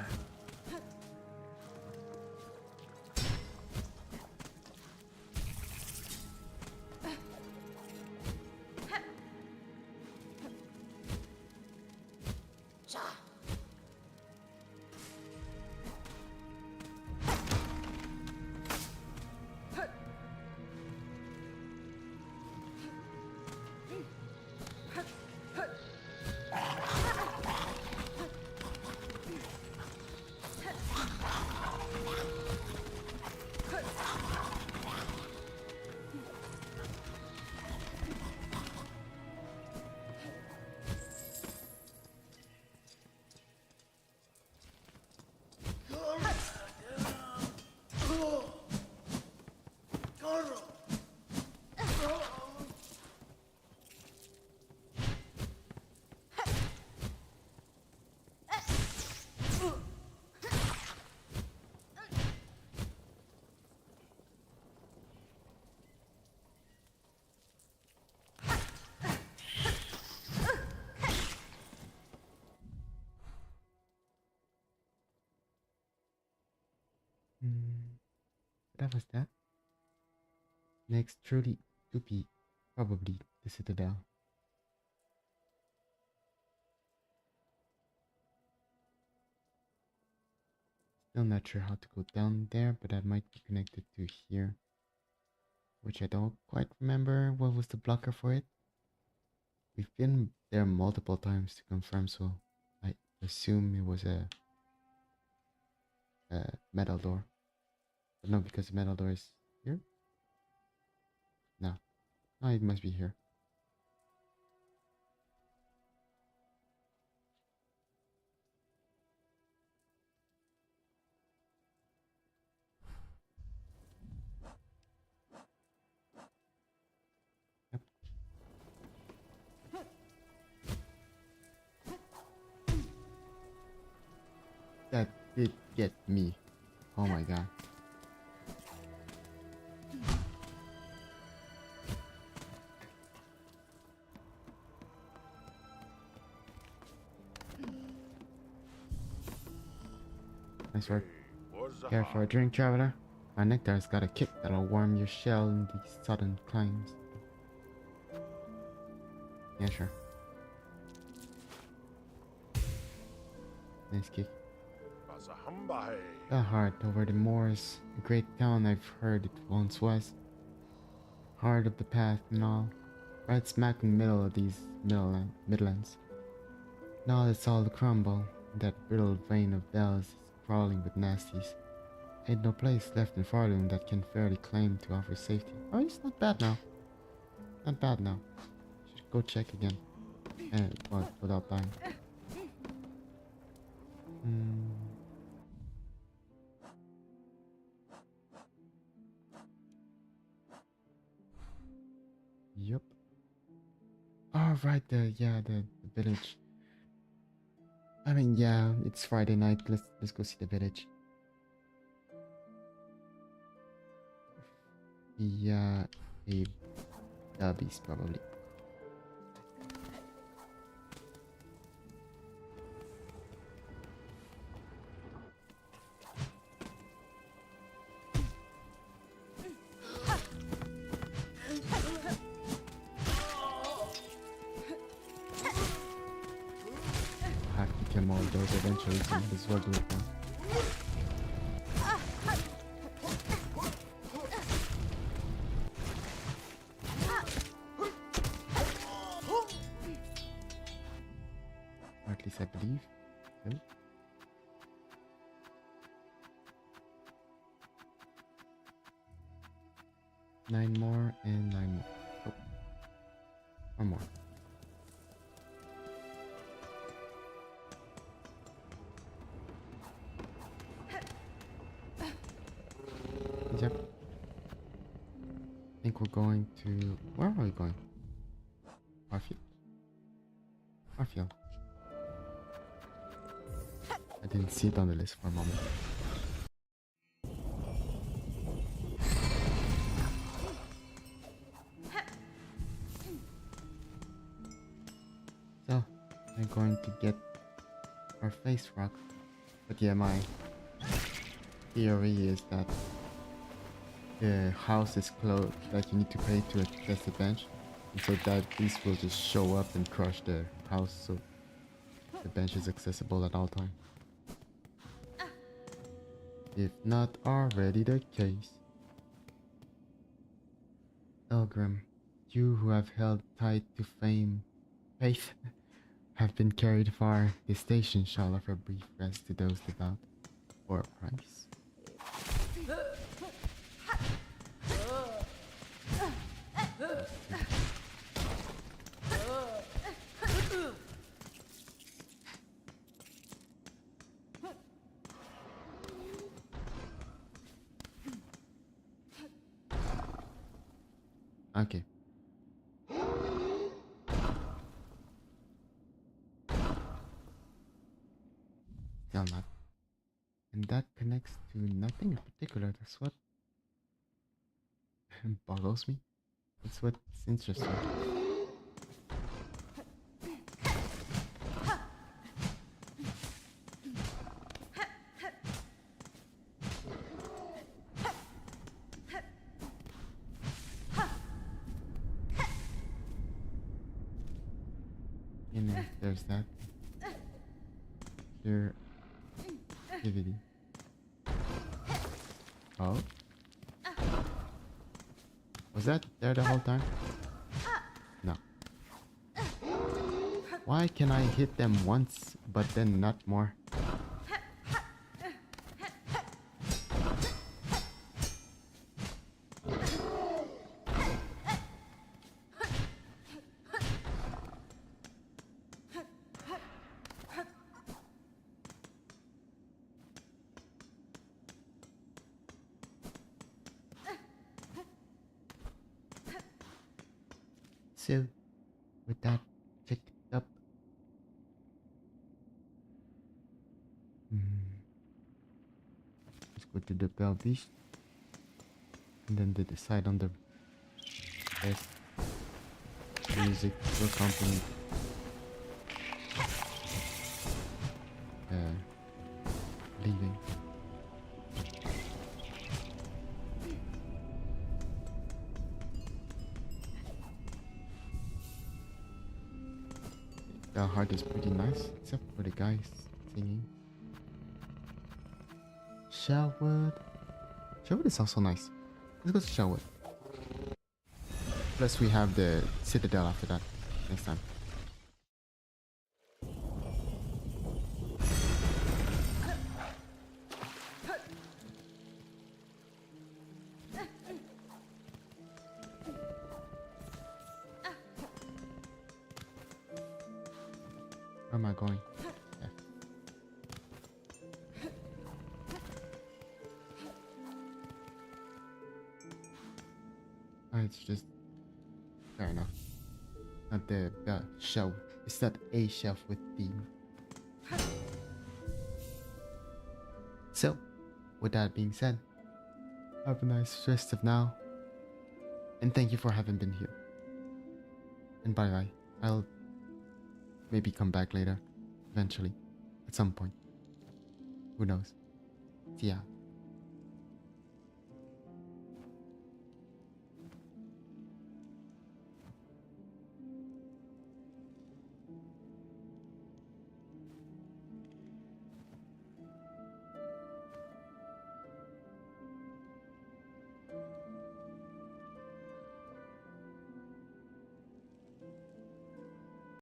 What was that? Next, truly to be probably the Citadel. Still not sure how to go down there, but that might be connected to here. Which I don't quite remember what was the blocker for it. We've been there multiple times to confirm, so I assume it was a metal door. But no, because the metal door is here? No. Oh, it must be here. Yep. That did get me. Oh my god. Nice work. Care for a drink, traveler? My nectar's got a kick that'll warm your shell in these southern climes. Yeah, sure. Nice kick. The heart over the moors, a great town I've heard it once was. Heart of the path and all, right smack in the middle of these midlands. Now it's all a crumble, and that brittle vein of bells is crawling with nasties. Ain't no place left in Farloon that can fairly claim to offer safety. Oh, it's not bad now. Not bad now. Should go check again. Well, without dying. Yup. Oh, right, the village. I mean, yeah, it's Friday night. Let's go see the village. Yeah, a Dubbies probably. Have to kill more of those eventually, so might as well do it now. Or at least I believe. So. Nine more and 9 more. Oh. One more. Yep. I think we're going to... Where are we going? Harfield? Harfield. I didn't see it on the list for a moment. So, we're going to get our face rocked. But yeah, my theory is that the house is closed, like you need to pay to access the bench, and so that beast will just show up and crush the house, so the bench is accessible at all times. If not already the case. Elgrim, you who have held tight to faith, have been carried far. This station shall offer brief rest to those devout, for a price. Okay. Still not. And that connects to nothing in particular. That's what boggles me. That's what's interesting. there's that. Your activity. Oh? Was that there the whole time? No. Why can I hit them once, but then not more? So, with that checked up, let's go to the Bell Beach, and then they decide on the best music to accompany leaving. The heart is pretty nice, except for the guys singing. Sherwood. Sherwood is also nice. Let's go to Sherwood. Plus we have the Citadel after that next time. Where am I going? Yeah. It's just fair enough. Not the shelf. It's not a shelf with theme. So, with that being said, have a nice rest of now. And thank you for having been here. And bye bye. I'll maybe come back later. Eventually. At some point. Who knows? See ya.